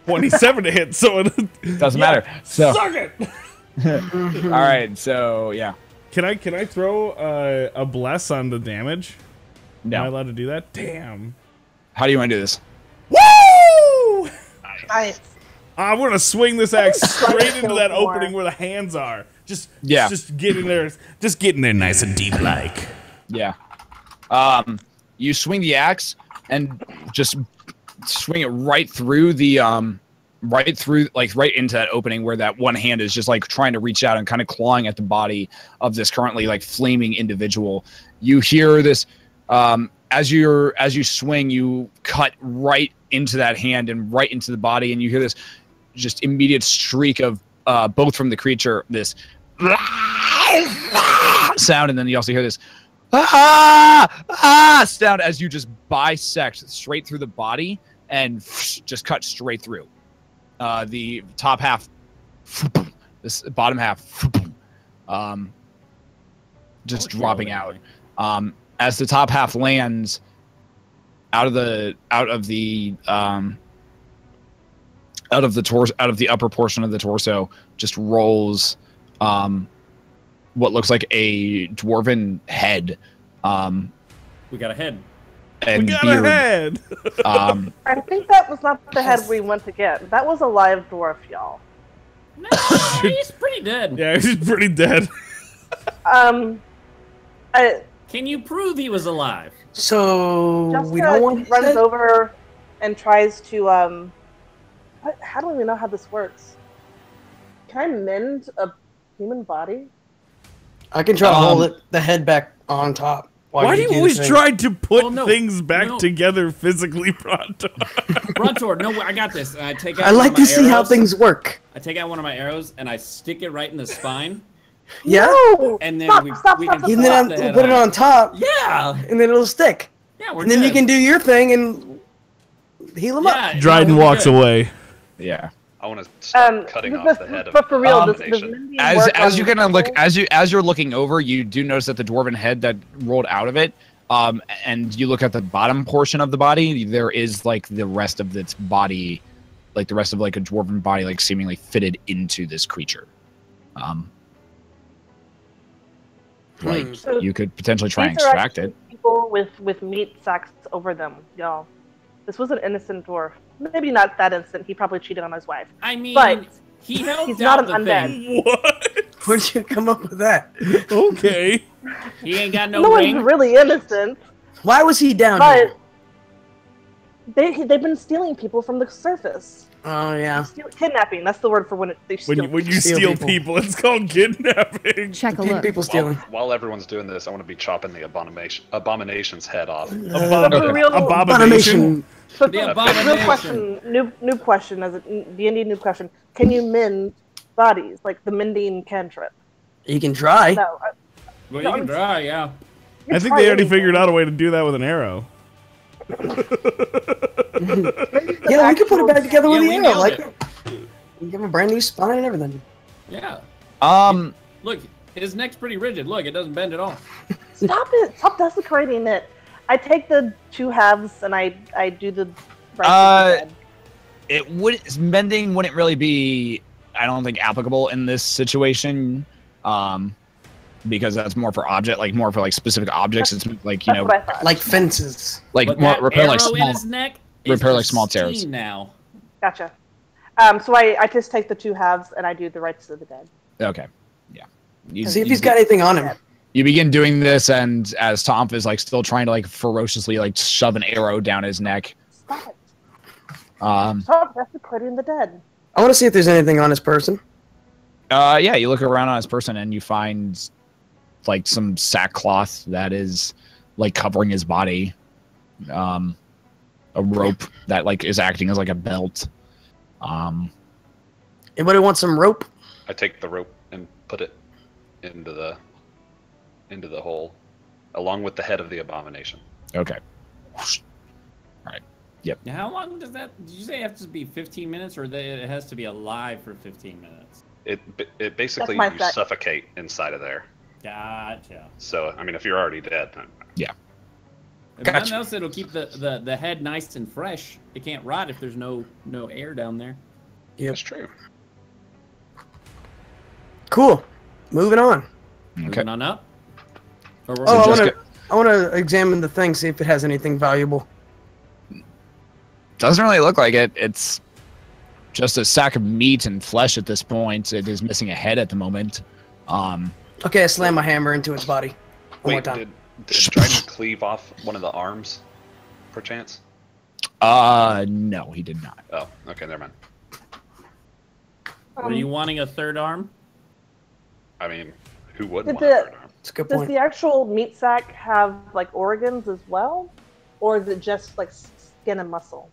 27 to hit, so it Doesn't matter. So suck it. all right. So yeah. Can I throw a bless on the damage? No. Am I allowed to do that? Damn. How do you want to do this? Woo! Nice. I'm gonna swing this axe straight into that opening where the hands are. Just get in there. Just get in there nice and deep like. Yeah. You swing the axe and just swing it right through the right into that opening where that one hand is just like trying to reach out and kind of clawing at the body of this currently like flaming individual. You hear this as you swing, you cut right into that hand and right into the body, and you hear this just immediate streak of both from the creature, this sound, and then you also hear this sound as you just bisect straight through the body and just cut straight through. The top half, this bottom half, just dropping out. As the top half lands out of the upper portion of the torso, just rolls what looks like a dwarven head. We got a head. And we got beard. a head. I think that was not the head we went to get. That was a live dwarf, y'all. No, he's pretty dead. Yeah, he's pretty dead. Can you prove he was alive? So Jeska we don't want runs over and tries to how do we know how this works? Can I mend a human body? I can try to hold the head back on top. Why do you always try to put things back together physically, Brontor? Brontor, no, I got this. I take out I like to see how things work. I take out one of my arrows and I stick it right in the spine. Yeah. No! And then stop, we stop, can stop, And then the head put it on top. Yeah. And then it'll stick. Yeah, we're And then good. you can do your thing and heal him up. Dryden walks away. Yeah. I want to start cutting off the head of But for real, does Abomination. Mindy work As you on kind of look people? as you're looking over, you do notice that the dwarven head that rolled out of it, and you look at the bottom portion of the body, there is like the rest of its body, like the rest of like a dwarven body, like seemingly fitted into this creature. Like, So you could potentially try and these are extract actually it. People with meat sacks over them, y'all. This was an innocent dwarf. Maybe not that innocent. He probably cheated on his wife. I mean, But he helped he's not out an the undead. thing. What? Where'd you come up with that? Okay. He ain't got No no one's ring. really innocent, Why was he down here? but they've been stealing people from the surface. Oh yeah. Kidnapping. That's the word for when they steal. When you steal people, it's called kidnapping. Check a look. People stealing. While everyone's doing this, I want to be chopping the abomination's head off. Abomination. So, The real abomination. question, noob question, as a D&D noob question. Can you mend bodies, like the mending cantrip? You can try. No. Well, you can try, yeah. I think they already figured out a way to do that with an arrow. Yeah, we could put it back together with Yeah, the we arrow. nailed Like, it. give him a brand new spine and everything. Yeah. Um, Look, his neck's pretty rigid. Look, it doesn't bend at all. Stop it! Stop desecrating it. I take the 2 halves and I do the right side. it would mending wouldn't really be, I don't think, applicable in this situation. Because that's more for specific objects. It's like, you That's know, what I thought. Like fences. like But more that repair like arrow in small his neck is repair like small pristine tears. now. Gotcha. So I just take the 2 halves and I do the rights of the dead. Okay. Yeah. See if he's got anything on him. You begin doing this, and as Tonph is like still trying to like ferociously like shove an arrow down his neck. Stop it. Um. Stop desecrating the dead. I want to see if there's anything on his person. Yeah. You look around on his person, and you find like some sackcloth that is like covering his body. A rope that like is acting as like a belt. Anybody want some rope? I take the rope and put it into the hole, along with the head of the abomination. Okay. All right. Yep. Now, how long does that? Did you say it has to be 15 minutes, or it has to be alive for 15 minutes? It basically That's my you set. suffocate inside of there. Gotcha. So I mean, if you're already dead, then Yeah. If Gotcha. nothing else, it'll keep the head nice and fresh. It can't rot if there's no air down there. Yep. that's true. Cool. Moving on. Okay. Moving on up. Or we're Oh, So I want to examine the thing, see if it has anything valuable. Doesn't really look like it. It's just a sack of meat and flesh at this point. It is missing a head at the moment. Okay, I slam my hammer into its body. One more Wait, time. did Dryden cleave off one of the arms, perchance? No, he did not. Oh, okay, never mind. Were you wanting a third arm? I mean, who wouldn't Did want a third arm? It's a good Does point. the actual meat sack have like organs as well, or is it just like skin and muscle?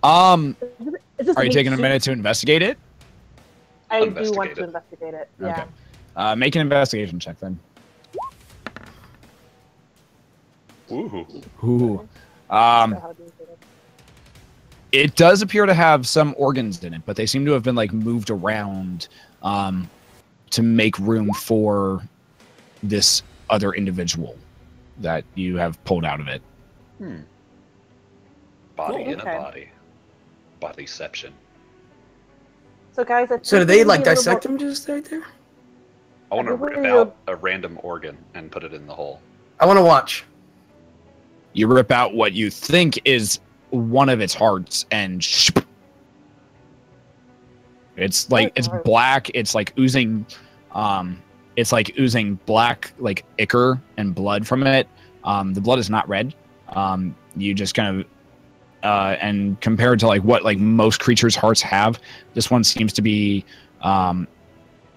Are Is this you meat taking a soup? minute to investigate it? I do want Investigate to it. investigate it. Okay. Yeah. Make an investigation check then. Ooh. Ooh. How do you do it? It does appear to have some organs in it, but they seem to have been like moved around to make room for this other individual that you have pulled out of it. Body Cool, in okay. a body. Bodyception. So guys, So do they like dissect him just right there? I want to Everybody rip out a random organ and put it in the hole. I want to watch. You rip out what you think is one of its hearts, and it's like it's black. It's like oozing. It's like oozing black, like ichor and blood from it. The blood is not red. You just kind of and compared to like what like most creatures' hearts have, this one seems to be a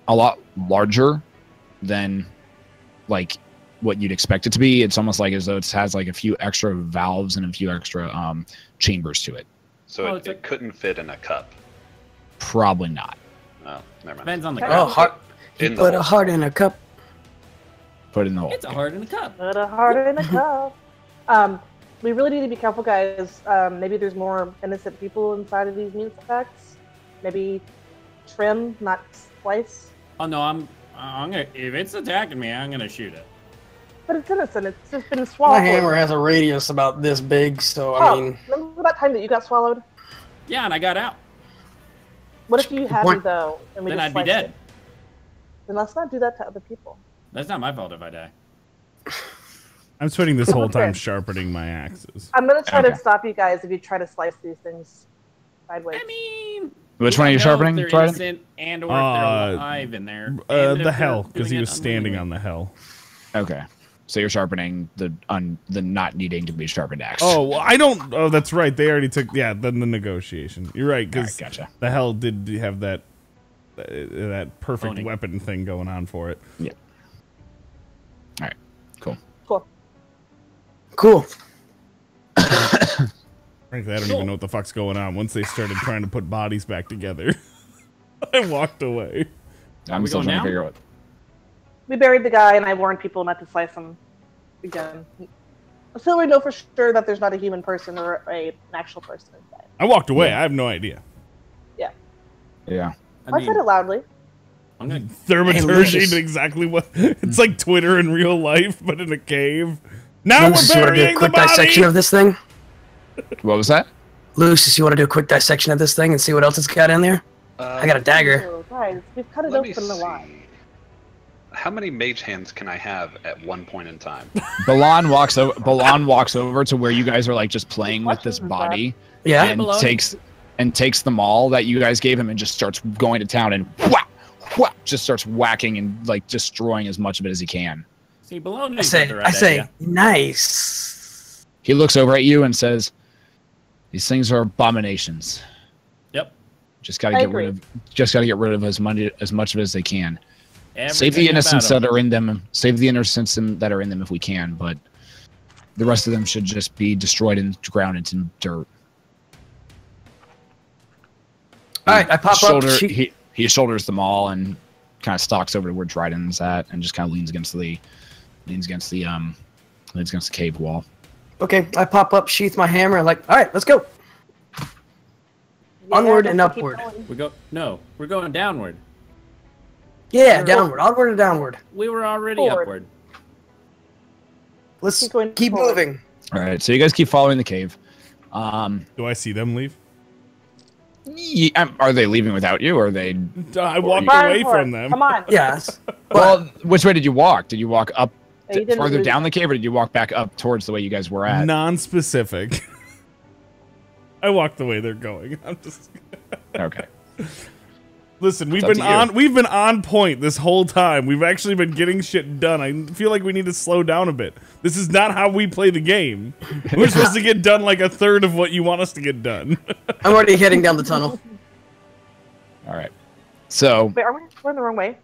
lot larger than like what you'd expect it to be. It's almost like as though it has like a few extra valves and a few extra chambers to it. So Oh, it, it couldn't fit in a cup. Probably not. Oh, never mind. Depends on the Oh, cup. heart. He In the put a hole. heart in a cup. Put it in the hole. It's a heart in a cup. Put a heart in a cup. We really need to be careful, guys. Maybe there's more innocent people inside of these meat sacks. Maybe trim, not slice. Oh no, I'm gonna. If it's attacking me, I'm gonna shoot it. But it's innocent. It's just been swallowed. My hammer has a radius about this big, so I mean, remember that time that you got swallowed? Yeah, and I got out. What if you had me Point. though, and we Then just I'd be sliced dead. it? Then let's not do that to other people. That's not my fault if I die. I'm spending this whole time sharpening my axes. I'm gonna try to stop you guys if you try to slice these things sideways. I mean, which one are you sharpening? They're innocent and or if they're alive in there. The hell, because he was standing on the hell. Okay. So you're sharpening the not needing to be sharpened axe. Oh, well, I don't. Oh, that's right. They already took. Yeah, then the negotiation. You're right, because gotcha. the hell did have that perfect weapon thing going on for it. Yeah. All right. Cool. Cool. Frankly, I don't even know what the fuck's going on. Once they started trying to put bodies back together, I walked away. I'm still trying to figure out. We buried the guy, and I warned people not to slice him again. Until we know for sure that there's not a human person or an actual person inside. I walked away. I have no idea. Yeah. Yeah. I said it loudly. Thaumaturgy, exactly what. It's like Twitter in real life, but in a cave. Now Lucis, we're you want to do burying a quick the body. dissection of this thing? What was that? Lucis, you want to do a quick dissection of this thing and see what else it's got in there? I got a dagger. Oh, guys, we've cut it open a lot. How many mage hands can I have at one point in time? Balan walks over to where you guys are like just playing with this body. Yeah. And takes them all that you guys gave him and just starts going to town and just starts whacking and like destroying as much of it as he can. See, Balone I say, nice. He looks over at you and says, "These things are abominations. Yep. Just gotta get rid of as much of it as they can. Save the innocents that are in them. Save the innocents that are in them if we can, but the rest of them should just be destroyed and ground into dirt." All right, I pop up. He shoulders them all and kind of stalks over to where Dryden's at and just kind of leans against the cave wall. Okay, I pop up, sheath my hammer, like, all right, let's go. Yeah, Onward and upward. We're going downward. Yeah, downward, onward and downward. We were already Forward. upward. Let's keep moving. All right, so you guys keep following the cave. Do I see them leave? Are they leaving without you, or are they? I walked away from them. Come on. Yes. Well, which way did you walk? Did you walk up You further down the cave, or did you walk back up towards the way you guys were at? Non-specific. I walked the way they're going. I'm just Okay. Listen, we've been on point this whole time. We've actually been getting shit done. I feel like we need to slow down a bit. This is not how we play the game. We're supposed to get done like a third of what you want us to get done. I'm already heading down the tunnel. All right. So Wait, we're in the wrong way.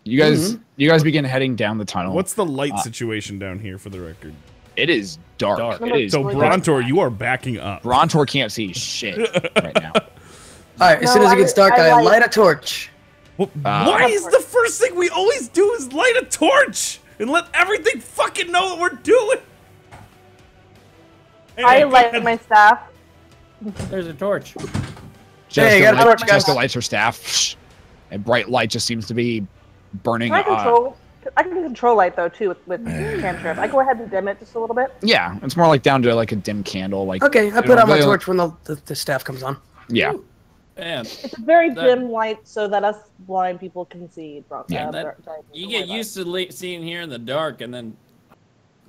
you guys begin heading down the tunnel. What's the light situation down here, for the record? It is dark. It is. So Brontor, you are backing up. Brontor can't see shit right now. All right, as soon as it gets dark, I light a torch. Well, why is the first thing we always do is light a torch and let everything fucking know what we're doing? I light my staff. There's a torch. Jeska lights her staff, and bright light just seems to be burning. I can control light though too with cantrip. I go ahead and dim it just a little bit. Yeah, it's more like down to like a dim candle. Like okay, I put on my torch when the staff comes on. Yeah. Man, it's a very dim light so that us blind people can see. You get used to seeing here in the dark, and then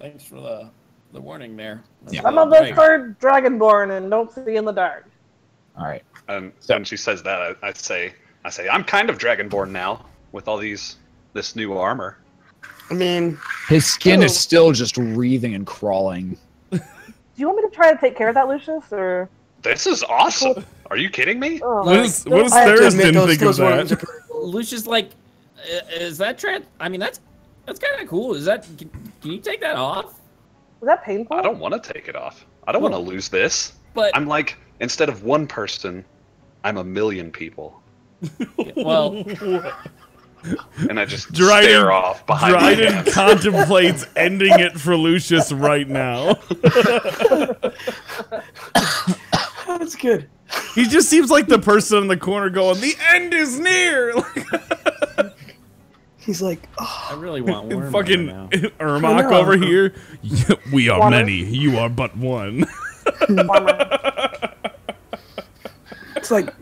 thanks for the warning there. Yeah. Some of us are dragonborn and don't see in the dark. All right. When she says that, I say, I'm kind of dragonborn now with all this new armor. I mean, his skin is still just wreathing and crawling. Do you want me to try to take care of that, Lucius, or? This is awesome. Are you kidding me? What does Thurston think of that? Lucius, like, is that I mean, that's kind of cool. Is that? Can you take that off? Was that painful? I don't want to take it off. I don't want to lose this. But I'm like, instead of one person, I'm 1,000,000 people. Well. And I just stare off behind Dryden contemplates ending it for Lucius right now. That's good. He just seems like the person in the corner going, "The end is near." He's like, oh. I really want Worm fucking now. Ermac over here. We are many. You are but one. It's like,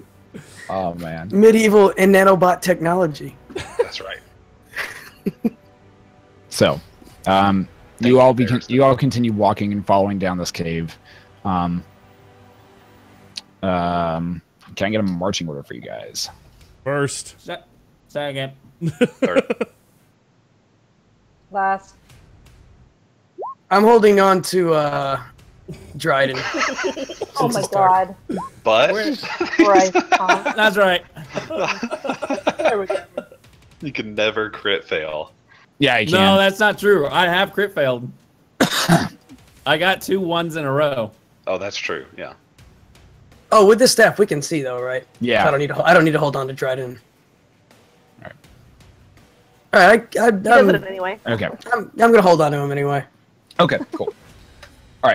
oh man, medieval and nanobot technology. That's right. So, you all continue walking and following down this cave. Can I get a marching order for you guys? First. Second. Third. Last. I'm holding on to Dryden. Oh my god. But Right. That's right. There we go. you can never crit fail. Yeah, you can. No, that's not true. I have crit failed. I got 2 1s in a row. Oh, that's true. Yeah. Oh, with this staff we can see though, right? Yeah. So I don't need to hold on to Dryden. All right. He does it anyway. Okay. I'm gonna hold on to him anyway. Okay, cool. All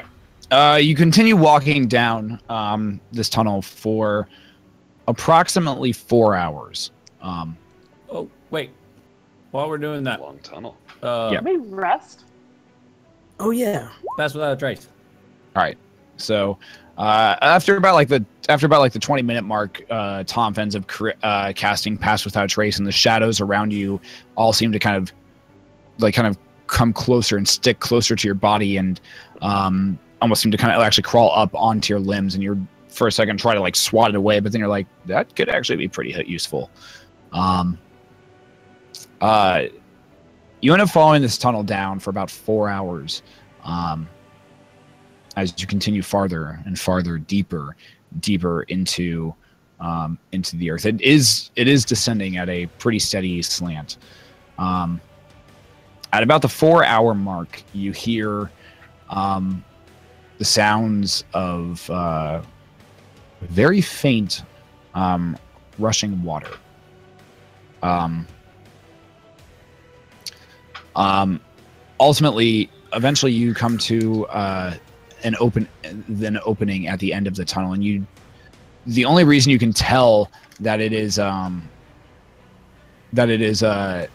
right. You continue walking down this tunnel for approximately 4 hours. Oh, wait. While we're doing that, Long tunnel. Yeah. Can we rest? Oh yeah. Pass without a trace. All right. So after about like the 20-minute mark, Tonph ends up casting Pass Without a Trace, and the shadows around you all seem to kind of come closer and stick closer to your body, and almost seem to kind of actually crawl up onto your limbs. And you're for a second try to like swat it away, but then you're like, that could actually be pretty useful. You end up following this tunnel down for about 4 hours. As you continue farther and farther, deeper into the earth. It is descending at a pretty steady slant. At about the 4-hour mark, you hear the sounds of very faint rushing water. Ultimately, eventually, you come to an opening at the end of the tunnel, and the only reason you can tell that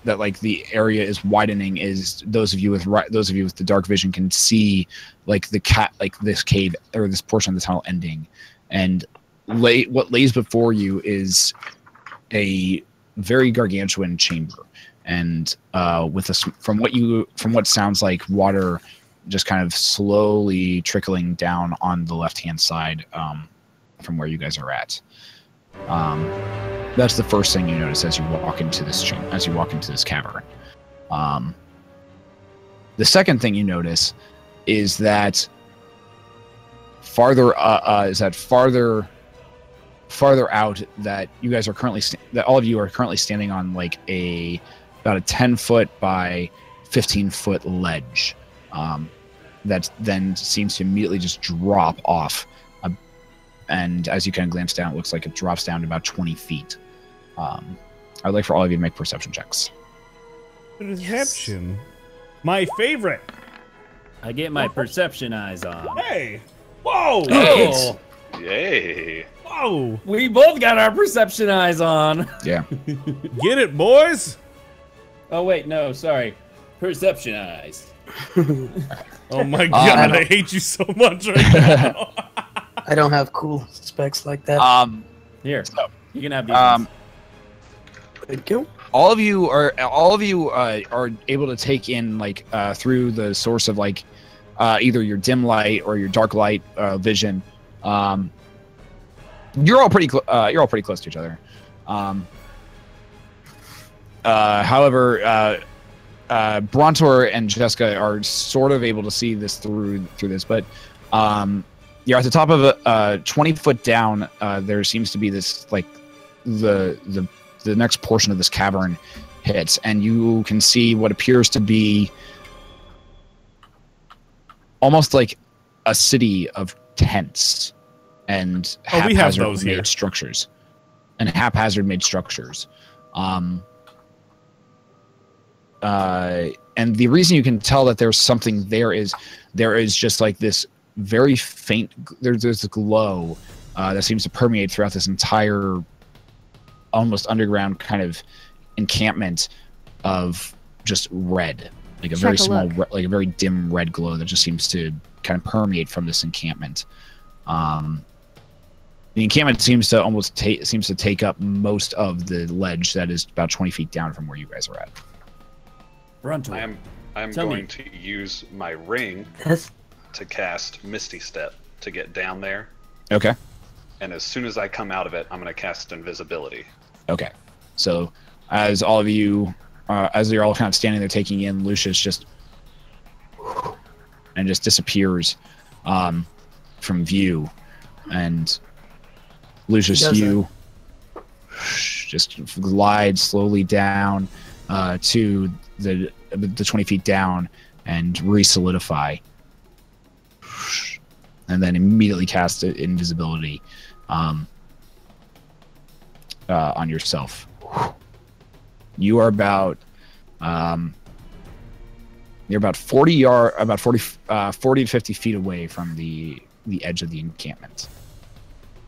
that like the area is widening is those of you with the dark vision can see like this cave or this portion of the tunnel ending, and what lays before you is a very gargantuan chamber, and from what sounds like water just kind of slowly trickling down on the left-hand side from where you guys are at. That's the first thing you notice as you walk into this cavern. The second thing you notice is that farther out, that you guys are currently that all of you are currently standing on like about a 10-foot by 15-foot ledge. That then seems to immediately just drop off. And as you kind of glance down, it looks like it drops down to about 20 feet. I'd like for all of you to make perception checks. Perception? Yes. My favorite. I get my perception eyes on. Hey! Whoa! Oh. Yay! Whoa! We both got our perception eyes on. Yeah. Get it, boys? Oh, wait, no, sorry. Perception eyes. Oh my god, I hate you so much right now. I don't have cool specs like that. Here, so, you can have these. Thank you. All of you are able to take in like through the source of like either your dim light or your dark light vision. You're all pretty close to each other. However, Brontor and Jeska are sort of able to see this through this, but you're at the top of a 20-foot down. There seems to be this like the next portion of this cavern hits, and you can see what appears to be almost like a city of tents and haphazard made structures. And the reason you can tell that there's something there is just like this very faint, there's a glow that seems to permeate throughout this entire almost underground kind of encampment of just red, like a very small, like a very dim red glow that just seems to kind of permeate from this encampment. The encampment seems to take up most of the ledge that is about 20 feet down from where you guys are at. Brontor. I am going to use my ring to cast Misty Step to get down there. Okay. And as soon as I come out of it, I'm going to cast Invisibility. Okay. So as all of you, as you're all kind of standing there taking in, Leucis just disappears from view, and Leucis, you just glide slowly down to the 20 feet down and re-solidify, and then immediately cast invisibility on yourself. You are about 40 to 50 feet away from the edge of the encampment.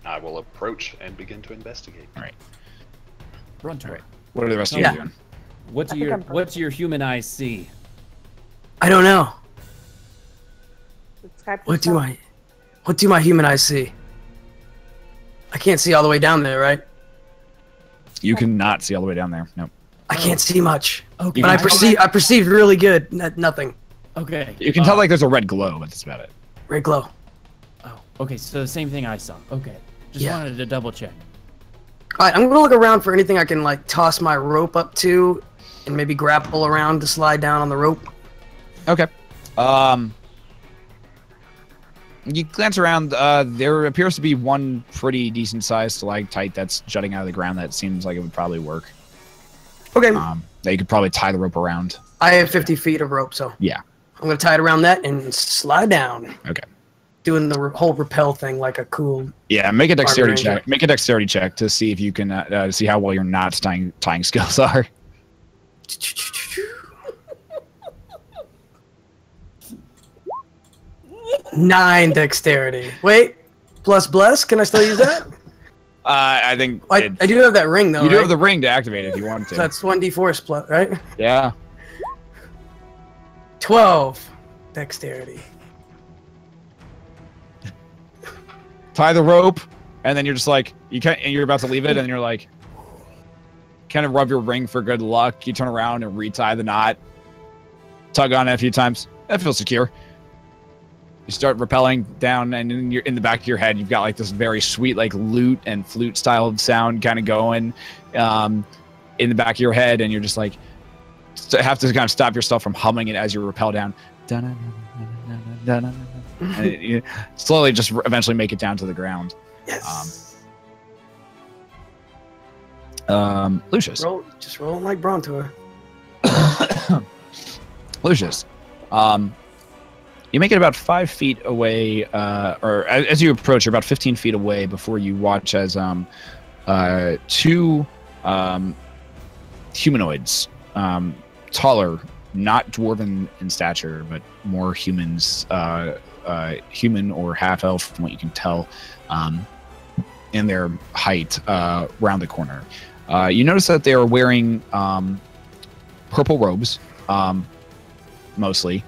I will approach and begin to investigate. All right. Brontor. Right. What are the rest of you doing? What's your human eyes see? I don't know. What do my human eyes see? I can't see all the way down there, right? You cannot see all the way down there. Nope. I can't see much. Okay. But I perceive really good. Nothing. Okay. You can tell like there's a red glow, but that's about it. Red glow. Oh, okay. So the same thing I saw. Okay. Just wanted to double check. All right, I'm gonna look around for anything I can like toss my rope up to, and maybe grapple around to slide down on the rope. Okay. You glance around. There appears to be one pretty decent-sized stalactite that's jutting out of the ground that seems like it would probably work. Okay. That you could probably tie the rope around. I have 50 feet of rope, so yeah, I'm gonna tie it around that and slide down. Okay. Doing the whole rappel thing like a cool. Yeah, make a dexterity check. Make a dexterity check to see if you can see how well your knot tying skills are. 9 dexterity. Wait, plus bless? Can I still use that? I think I do have that ring though. You do have the ring to activate if you want to. So that's 1d4 plus, right? Yeah. 12 dexterity. Tie the rope, and then you're just like and you're about to leave it, and you're like, kind of rub your ring for good luck. You turn around and retie the knot, tug on it a few times. That feels secure. You start rappelling down, and in the back of your head, you've got like this very sweet, like lute and flute style sound kind of going in the back of your head, and you're just like have to kind of stop yourself from humming it as you rappel down. And you slowly just eventually make it down to the ground. Yes. Leucis. Just rolling like Brontor. Leucis. You make it about 5 feet away, or as you approach, you're about 15 feet away before you watch as 2 humanoids, taller, not dwarven in stature, but more humans, human or half-elf from what you can tell in their height, round the corner. You notice that they are wearing purple robes, mostly,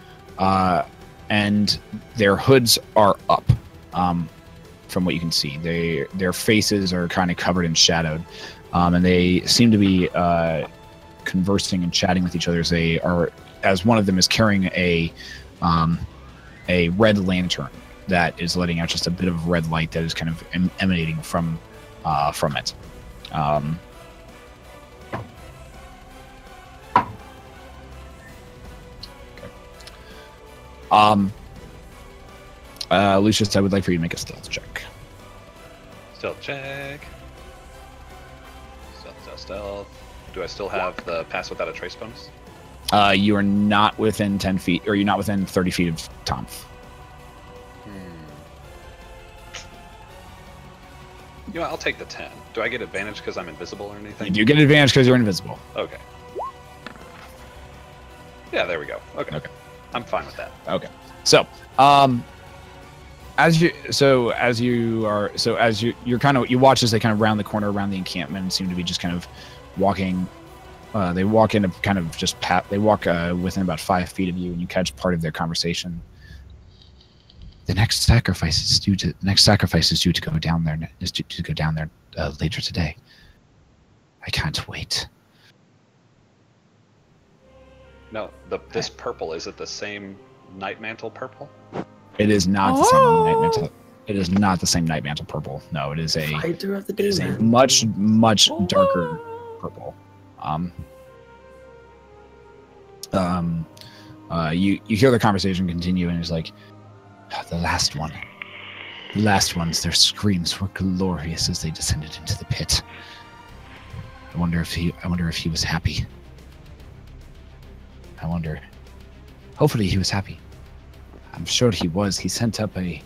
and their hoods are up, from what you can see. Their faces are kind of covered and shadowed, and they seem to be conversing and chatting with each other as one of them is carrying a red lantern that is letting out just a bit of red light that is kind of emanating from it. Leucis, I would like for you to make a stealth check. Stealth check. Stealth. Do I still have the pass without a trace bonus? You are not within 10 feet, or you're not within 30 feet of Tonph. You know, I'll take the 10. Do I get advantage because I'm invisible or anything? You do get advantage because you're invisible. Okay. Yeah, there we go. Okay. I'm fine with that. Okay. So, you watch as they kind of round the corner around the encampment and seem to be just kind of walking. They walk into kind of just they walk within about 5 feet of you, and you catch part of their conversation. The next sacrifice is due to go down there. To go down there later today. I can't wait. No, this purple, is it the same Night Mantle purple? It is not the same Night Mantle. It is not the same Night Mantle purple. No, it is a much darker purple. You hear the conversation continue, and it's like, the last ones, their screams were glorious as they descended into the pit. I wonder if he was happy. Hopefully he was happy. I'm sure he was. He sent up a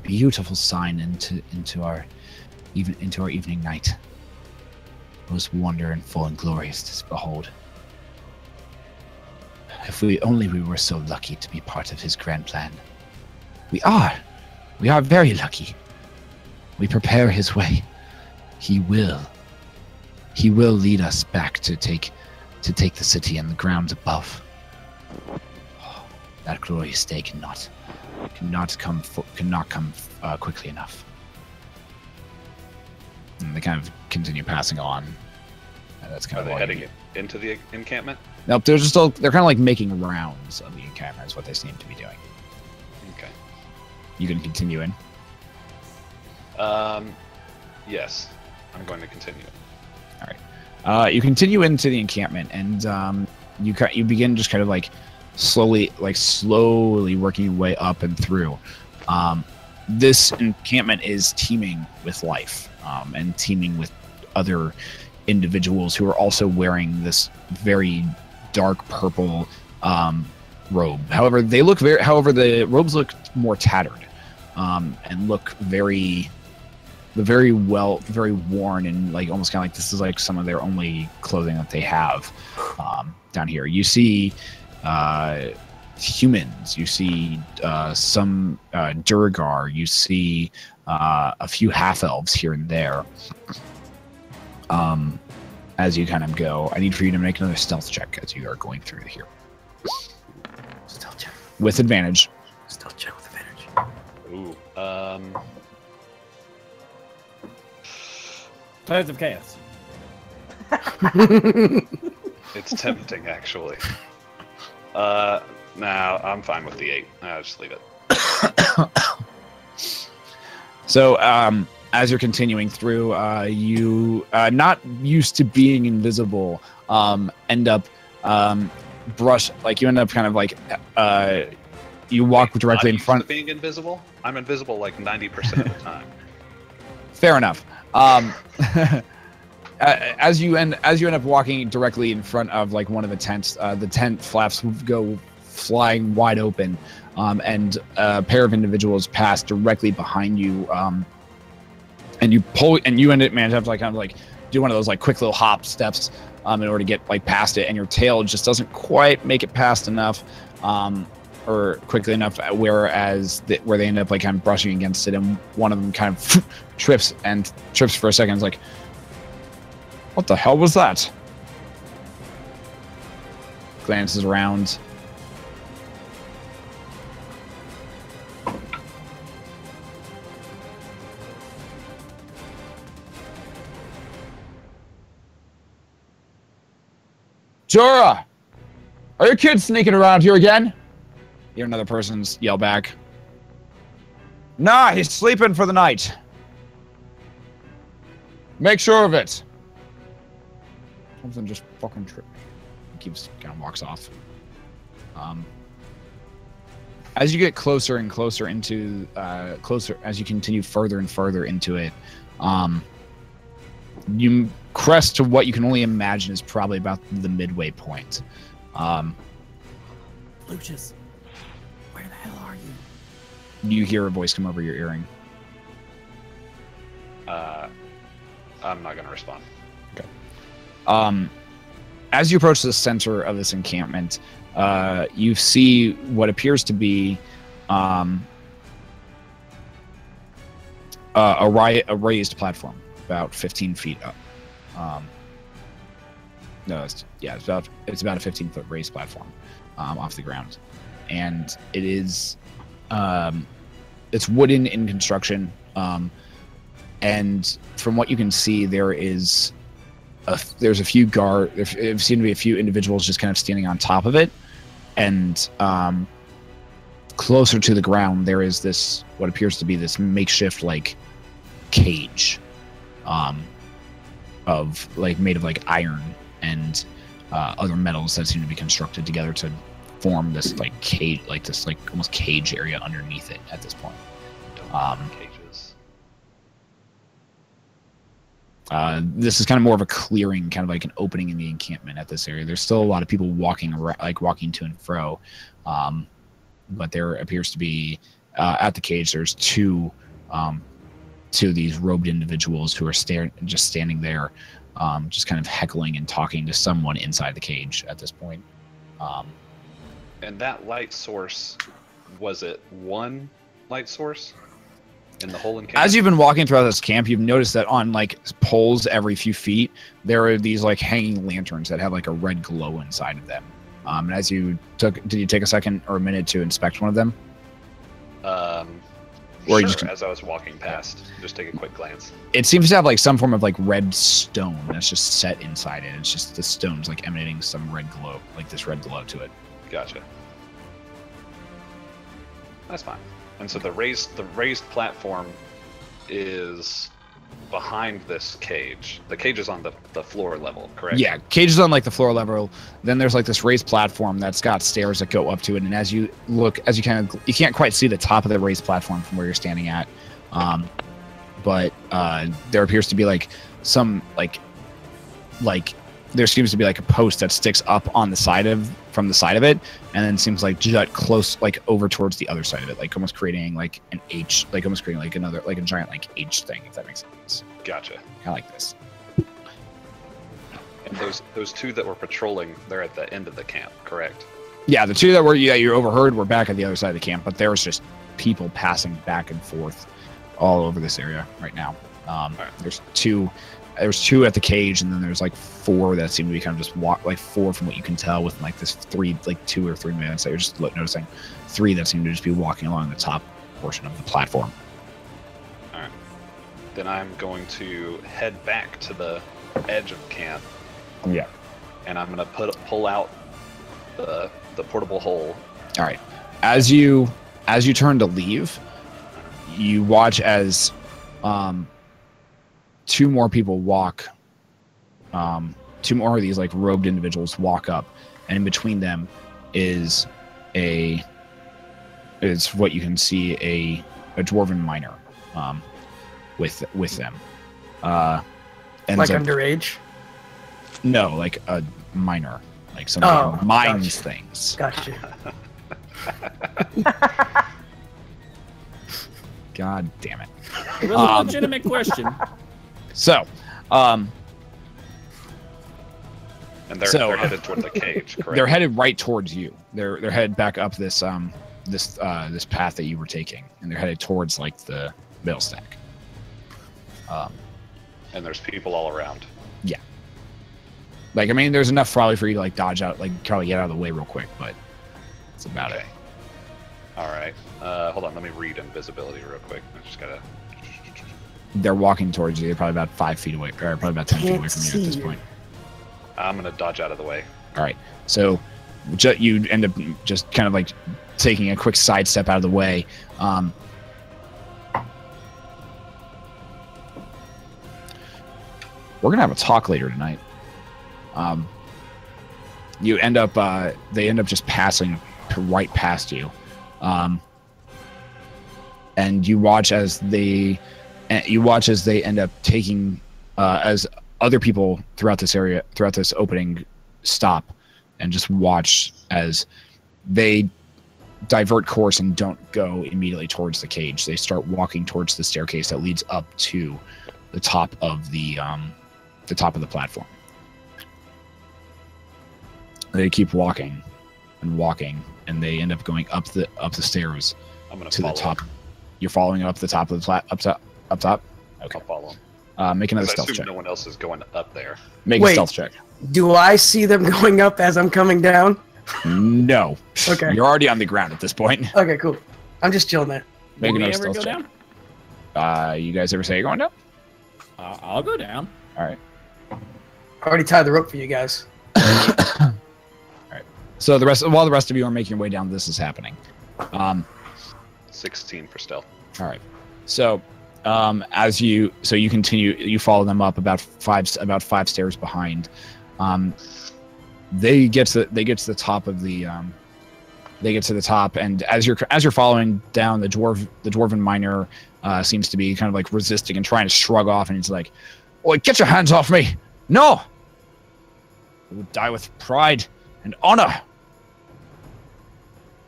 beautiful sign into our evening night. It was wonderful and glorious to behold. If we were so lucky to be part of his grand plan. We are very lucky. We prepare his way. He will lead us back to take the city and the grounds above. Oh, that glorious day cannot come quickly enough. And they kind of continue passing on. And that's kind Are of they heading into the encampment? Nope, they're kind of like making rounds of the encampment is what they seem to be doing. Okay. You can continue in. Yes, I'm going to continue. All right. You continue into the encampment, and you begin just kind of like slowly working your way up and through. This encampment is teeming with life, and teeming with other individuals who are also wearing this very dark purple robe. However, the robes look more tattered, and look very worn, and like almost kind of like this is like some of their only clothing that they have down here. You see humans, you see some Durgar, you see a few half-elves here and there. As you kind of go, I need for you to make another stealth check as you are going through here. Stealth check. With advantage. Stealth check with advantage. Ooh, Tides of Chaos. it's tempting, actually. Nah, I'm fine with the 8. I'll just leave it. So, as you're continuing through, you, not used to being invisible, end up kind of like, you walk directly in front. Being invisible? I'm invisible like 90% of the time. Fair enough. As you end up walking directly in front of like one of the tents, the tent flaps go flying wide open, and a pair of individuals pass directly behind you, and you manage to have to like kind of like do one of those like quick little hop steps in order to get like past it, and your tail just doesn't quite make it past enough, or quickly enough, whereas where they end up like kind of brushing against it, and one of them kind of trips for a second. It's like, what the hell was that? Glances around. Jorah! Are your kids sneaking around here again? You hear another person's yell back. Nah, he's sleeping for the night. Make sure of it. Something just fucking tripped. He kind of walks off. As you get closer and closer into, as you continue further and further into it, you crest to what you can only imagine is probably about the midway point. Leucis, where the hell are you? You hear a voice come over your earring. I'm not going to respond. Okay. As you approach the center of this encampment, you see what appears to be a raised platform about 15 feet up. It's about a 15-foot raised platform off the ground, and it is it's wooden in construction, and from what you can see, there's a few there seem to be a few individuals just kind of standing on top of it, and closer to the ground, there is this what appears to be this makeshift like cage, of like made of like iron and other metals that seem to be constructed together to form this like cage, like this like almost cage area underneath it at this point. Cages. This is kind of more of a clearing, kind of like an opening in the encampment at this area. There's still a lot of people walking around, like walking to and fro, but there appears to be at the cage. There's two of these robed individuals who are just standing there, just kind of heckling and talking to someone inside the cage at this point. And that light source, was it one light source in the whole encampment? As you've been walking throughout this camp, you've noticed that on like poles every few feet, there are these like hanging lanterns that have like a red glow inside of them. And as you did you take a second or a minute to inspect one of them? Or sure, as I was walking past, just take a quick glance. It seems to have like some form of like red stone that's just set inside it. It's just the stone's like emanating some red glow, like this red glow to it. Gotcha. That's fine. And so the raised platform is behind this cage. The cage is on the floor level, correct? Yeah, cage is on like the floor level. Then there's like this raised platform that's got stairs that go up to it. And as you look, you can't quite see the top of the raised platform from where you're standing at. But there appears to be like some like there seems to be like a post that sticks up on the side from the side of it, and then seems like jut close, like over towards the other side of it, like almost creating like an H, like almost creating like another, like a giant like H thing, if that makes sense. Gotcha. Kind of like this. And those two that were patrolling, they're at the end of the camp, correct? Yeah, the two that you overheard were back at the other side of the camp, but there's just people passing back and forth all over this area right now. Right. There's two at the cage, and then there's like four that seem to be kind of just four from what you can tell within like this 2 or 3 minutes that you're just noticing. 3 that seem to just be walking along the top portion of the platform. All right. Then I'm going to head back to the edge of camp. Yeah. And I'm going to pull out the portable hole. All right. As you turn to leave, you watch as 2 more people walk. 2 more of these like robed individuals walk up, and in between them is what you can see a dwarven miner with them. And like underage? No, like a miner, like somebody who mines things. Gotcha. God damn it. It was a legitimate question. So, and they're headed toward the cage, correct? They're headed right towards you. They're headed back up this this path that you were taking, and they're headed towards like the middle stack. And there's people all around. Yeah. Like, I mean, there's enough probably for you to like dodge out, like probably get out of the way real quick, but that's about it. All right. Hold on. Let me read invisibility real quick. I just gotta. They're walking towards you. They're probably about 5 feet away, or probably about 10 feet away from you at this point. I'm gonna dodge out of the way. All right. So you end up just kind of like taking a quick sidestep out of the way. We're gonna have a talk later tonight. You end up. They end up just passing right past you, and you watch as they end up taking as other people throughout this area, throughout this opening, stop and just watch as they divert course and don't go immediately towards the cage. They start walking towards the staircase that leads up to the top of the platform. They keep walking and walking, and they end up going up the stairs to the top. You're following up the top of the up top. Okay. I'll follow them. Make another stealth check. No one else is going up there. Make a stealth check. Do I see them going up as I'm coming down? No. Okay. You're already on the ground at this point. Okay, cool. I'm just chilling there. Make another stealth check. You guys ever say you're going down? I'll go down. All right. I already tied the rope for you guys. All right. So while the rest of you are making your way down, this is happening. 16 for stealth. All right. So you continue, you follow them up about five stairs behind. They get to the top of the and as you're following down, the dwarven miner seems to be kind of like resisting and trying to shrug off, and he's like, "Oi, get your hands off me! No! I will die with pride and honor.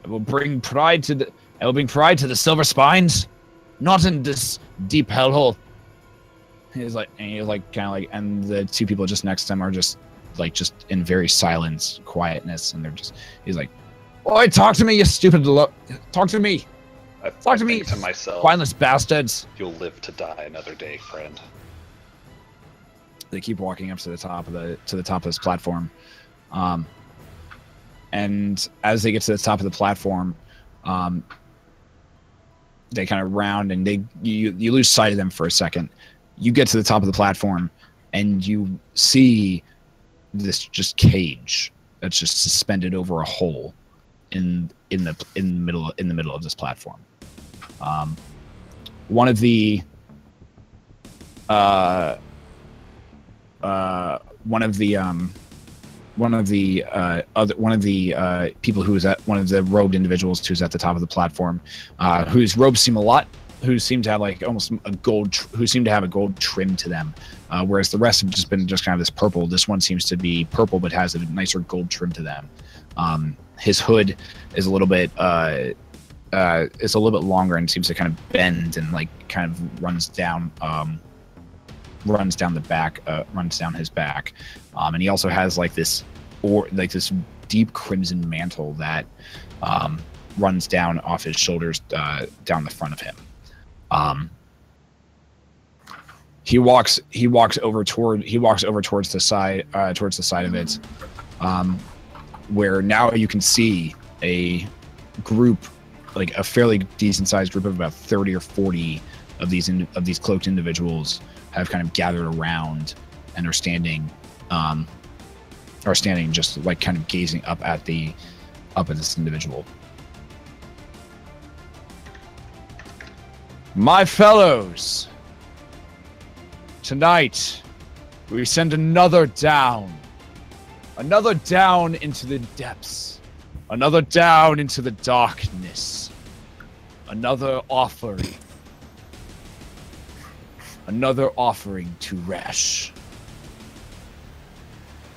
I will bring pride to the Silver Spines, not in this deep hellhole." He's like, and the two people just next to him are just in very silence, quietness, and he's like, "Oi, talk to me, you stupid talk to me. Talk to me, to myself, spineless bastards." "You'll live to die another day, friend." They keep walking up to the top of this platform, and as they get to the top of the platform, they kind of round and you lose sight of them for a second. You get to the top of the platform, and you see this just cage that's just suspended over a hole in the middle of this platform. One of the people who is at one of the robed individuals who's at the top of the platform, whose robes who seem to have almost a gold trim to them, whereas the rest have just been kind of this purple. This one seems to be purple but has a nicer gold trim to them. His hood is a little bit longer and seems to kind of bend and kind of runs down the back, runs down his back, and he also has this deep crimson mantle that runs down off his shoulders, down the front of him. He walks over towards the side of it, where now you can see a group, a fairly decent sized group of about 30 or 40 of these cloaked individuals have kind of gathered around and are standing just kind of gazing up at this individual. "My fellows, tonight we send another down into the depths, another down into the darkness, another offering to Resh.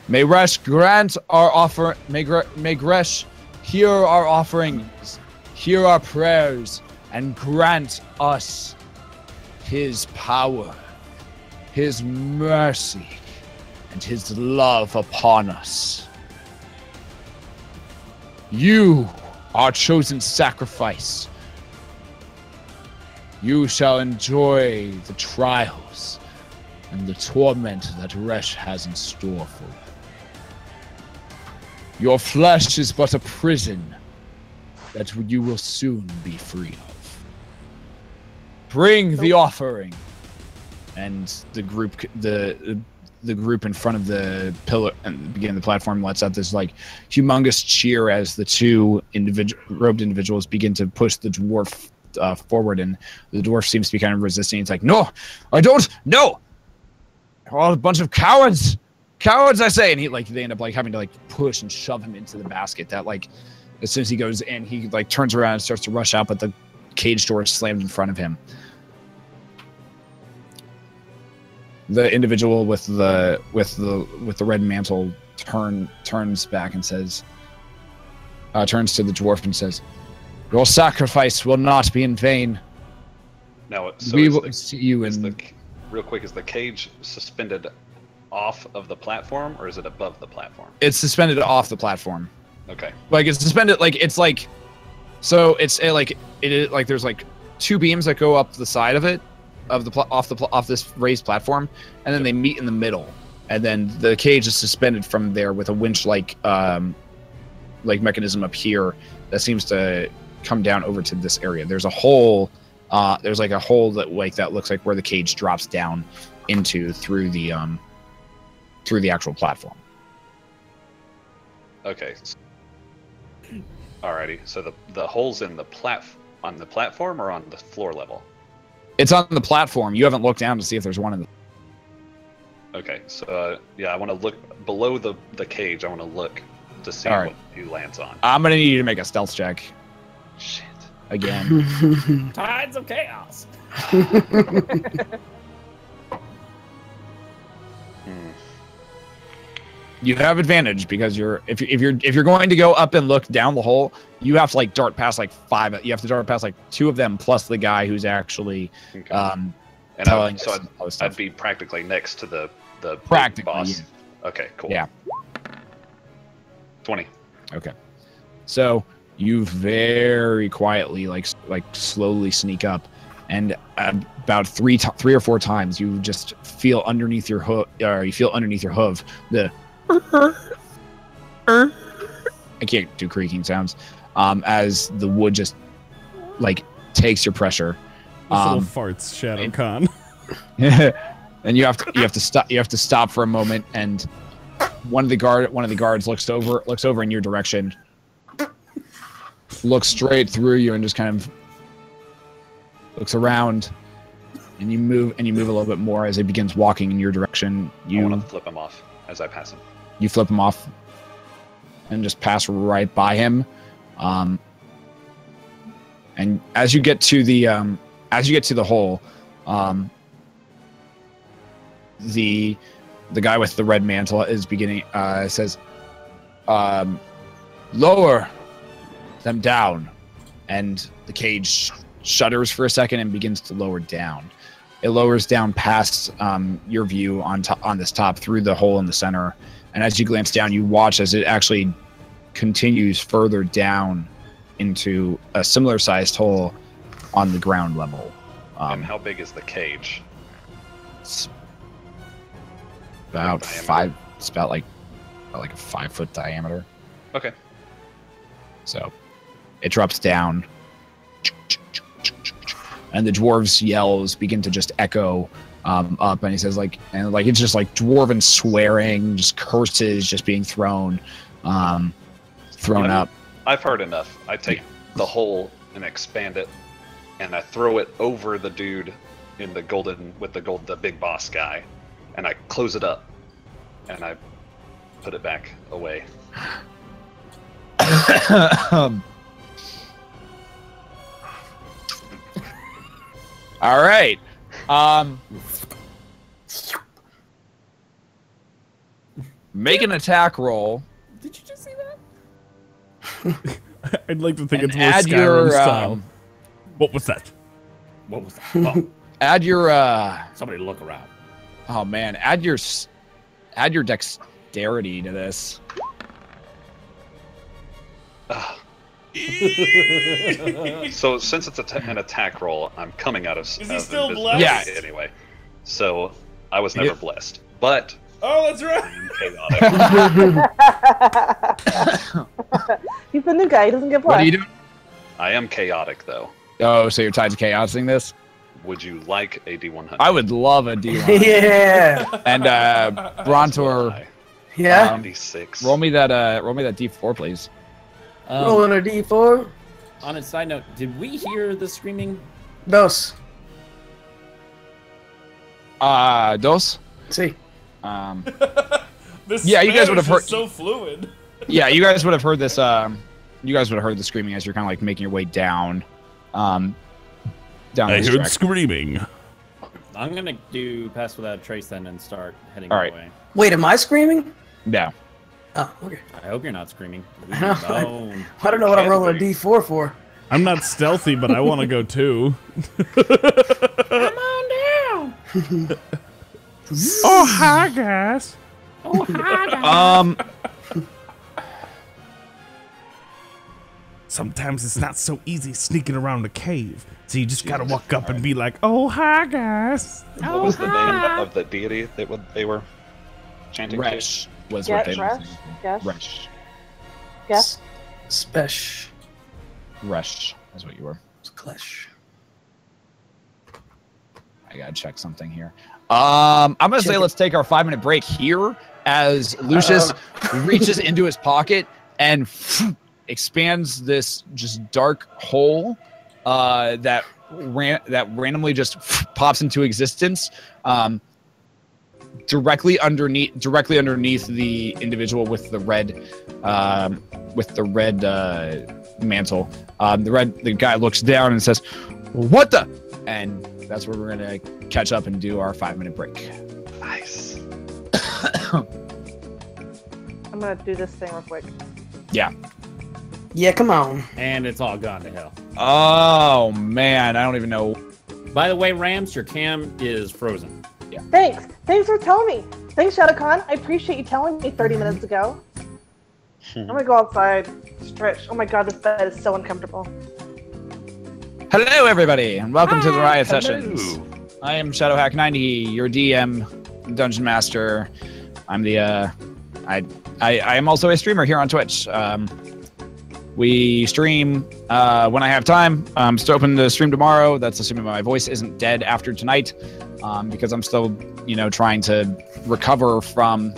May Resh grant our offer. May Resh hear our offerings, hear our prayers, and grant us his power, his mercy, and his love upon us. You, our chosen sacrifice, you shall enjoy the trials and the torment that Resh has in store for you. Your flesh is but a prison that you will soon be free of. Bring the offering." And the group in front of the pillar and the beginning of the platform lets out this humongous cheer as the two robed individuals begin to push the dwarf forward, and the dwarf seems to be kind of resisting. It's like, "No, I don't. No, you're all a bunch of cowards, I say." And they end up having to push and shove him into the basket. That as soon as he goes in, he turns around and starts to rush out, but the cage door is slammed in front of him. The individual with the red mantle turns back and says, turns to the dwarf and says, "Your sacrifice will not be in vain. Now, so we will see you in." Real quick, is the cage suspended off of the platform, or is it above the platform? It's suspended off the platform. Okay. It's suspended so it's there's two beams that go up the side of it, off this raised platform, and then they meet in the middle, and then the cage is suspended from there with a winch mechanism up here that seems to come down over to this area. There's a hole. There's a hole that looks like where the cage drops down into through the actual platform. Okay. Alrighty. So the hole's in the on the platform or on the floor level? It's on the platform. You haven't looked down to see if there's one in the... Okay, so yeah, I want to look below the cage. I want to look to see what he lands on. I'm gonna need you to make a stealth check. Shit. Again. Tides of chaos. You have advantage because if you're going to go up and look down the hole, you have to like dart past like 5. You have to dart past like 2 of them plus the guy who's actually telling us all this stuff. I'd be practically next to the practically boss. Yeah. Okay, cool. Yeah. 20. Okay. So you very quietly like slowly sneak up, and about 3 or 4 times you just feel underneath your hoof, the I can't do creaking sounds as the wood just like takes your pressure. Little farts, Shadowcawn. And you have to stop for a moment, and one of the guards looks over in your direction, looks straight through you, and just kind of looks around, and you move a little bit more as he begins walking in your direction. I want to flip him off as I pass him. You flip him off and just pass right by him. And as you get to the hole, the guy with the red mantle is beginning says, lower them down, and the cage shudders for a second and begins to lower down. It lowers down past your view on this top through the hole in the center, and as you glance down, you watch as it actually continues further down into a similar sized hole on the ground level. And how big is the cage? It's about 5. It's about like a 5-foot diameter. Okay. So it drops down, and the dwarves' yells begin to just echo up, and he says it's just like dwarven swearing, just curses just being thrown up. I've heard enough. I take the hole and expand it, and I throw it over the dude in the big boss guy, and I close it up, and I put it back away. All right. Make an attack roll. Did you just see that? I'd like to think And it's more add Skyrim your, style. What was that? What was that? Oh, Add your somebody look around. oh man, add your dexterity to this. So since it's an attack roll, I'm coming out of Is he still blessed? Yeah. anyway. So I was never blessed, but Oh, that's right. I'm chaotic. He's the new guy. He doesn't get What blessed. are you doing? I am chaotic though. Oh, so you're tied to chaosing this? Would you like a D100? I would love a D1. Yeah. And Brontor, Yeah. 96. roll me that D4, please. Rolling a D4. On a side note, did we hear the screaming? Dos. Dos. See. This Yeah, you guys would have Spanish heard- is so fluid. Yeah, you guys would have heard this. You guys would have heard the screaming as you're kind of like making your way down. Down. I this heard track. screaming. I'm gonna do Pass Without a Trace then and start heading All right. away. Wait, am I screaming? Yeah. Oh, okay. I hope you're not screaming. I don't know. No. I don't know what I'm rolling a D4 for. I'm not stealthy, but I want to go too. Come on down. Oh, hi, guys. Oh, hi, guys. Sometimes it's not so easy sneaking around a cave, so you just gotta walk up and be like, "Oh, hi, guys." What was the name of the deity that they were chanting? Resh was Get what they were Resh? saying. Yes. Resh. Yes. Spesh. Resh is what you were. Clash. I gotta check something here. I'm gonna say let's take our 5-minute break here as Lucius reaches into his pocket and expands this just dark hole that randomly just pops into existence directly underneath the individual with the red mantle. The guy looks down and says, "What the?" And that's where we're gonna catch up and do our 5-minute break. Nice. I'm gonna do this thing real quick. Yeah. Yeah, come on. And it's all gone to hell. Oh man, I don't even know. By the way, Rams, your cam is frozen. Yeah. Thanks for telling me. Thanks, Shadowcawn. I appreciate you telling me 30 minutes ago. I'm gonna go outside, stretch. Oh my god, this bed is so uncomfortable. Hello, everybody, and welcome to the Riot Sessions. I am Shadowhack90, your DM, Dungeon Master. I'm the I am also a streamer here on Twitch. We stream when I have time. I'm still open to stream tomorrow. That's assuming my voice isn't dead after tonight, because I'm still, trying to recover from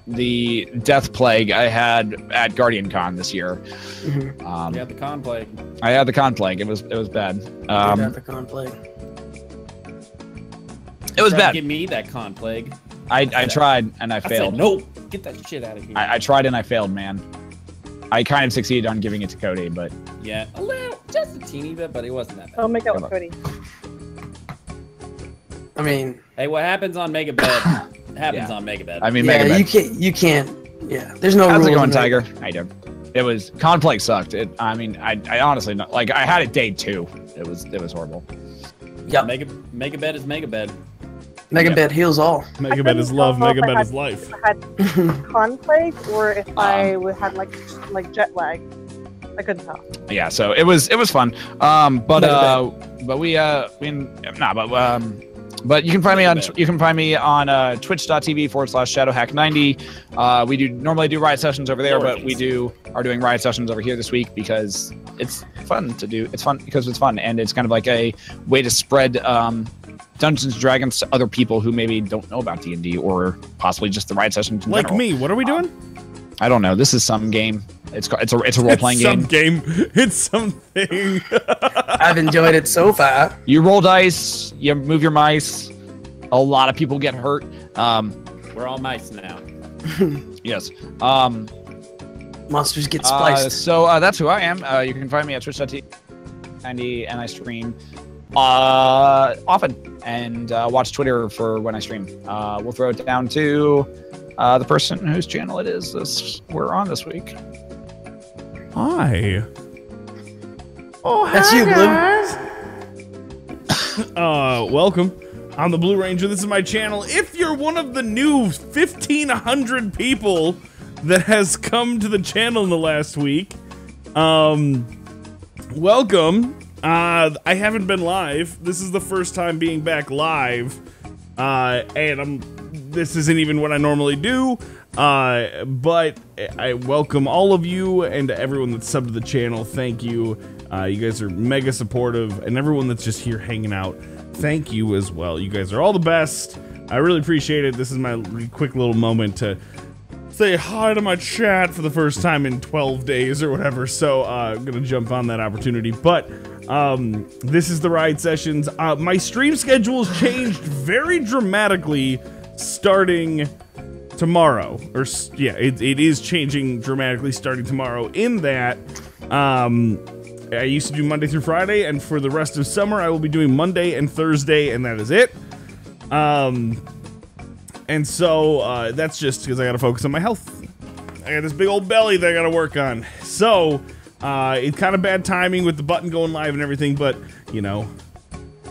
the death plague I had at GuardianCon this year. You had the con plague. I had the con plague. It was bad. The con plague. It was bad. Give me that con plague. I tried and I failed. Said, nope. Get that shit out of here. I tried and I failed, man. I kind of succeeded on giving it to Cody, but yeah, a little, just a teeny bit, but it wasn't that bad. I'll make out with Cody. I mean, hey, what happens on Mega Bed happens on Mega Bed. I mean, yeah, Mega you can't. Yeah, there's no. How's it rules going, in Tiger? How you doing? It was Conflict sucked. I honestly not like I had it day 2. It was horrible. Yeah, Mega Bed is Mega Bed. Mega Bed heals all. Mega Bed is love. Mega Bed is life. If I had con plague or if I had like jet lag, I couldn't tell. Yeah, so it was fun. But you can find me on twitch.tv/shadowhack90. We normally do Riot Sessions over there, but we are doing Riot Sessions over here this week because it's fun to do. It's fun because it's fun, and it's kind of like a way to spread Dungeons & Dragons to other people who maybe don't know about D&D or possibly just the Riot Sessions in like general. me. What are we doing? I don't know. This is some game. It's a role-playing game. It's something. I've enjoyed it so far. You roll dice. You move your mice. A lot of people get hurt. We're all mice now. Yes. Monsters get spliced. So that's who I am. You can find me at twitch.tv and I stream often and watch Twitter for when I stream. We'll throw it down to the person whose channel it is we're on this week. Hi. Oh, that's hi, you, Blue. Welcome. I'm the Blue Ranger. This is my channel. If you're one of the new 1,500 people that has come to the channel in the last week, welcome. I haven't been live. This is the first time being back live, and this isn't even what I normally do, but I welcome all of you and everyone that's subbed to the channel. Thank you. You guys are mega supportive, and everyone that's just here hanging out, thank you as well. You guys are all the best. I really appreciate it. This is my quick little moment to say hi to my chat for the first time in 12 days or whatever, so I'm gonna jump on that opportunity. But this is the Riot Sessions. My stream schedule's changed very dramatically starting tomorrow, or yeah, it is changing dramatically starting tomorrow, in that I used to do Monday through Friday, and for the rest of summer I will be doing Monday and Thursday, and that is it. And so that's just because I gotta focus on my health. I got this big old belly that I gotta work on. So it's kind of bad timing with the button going live and everything, but you know,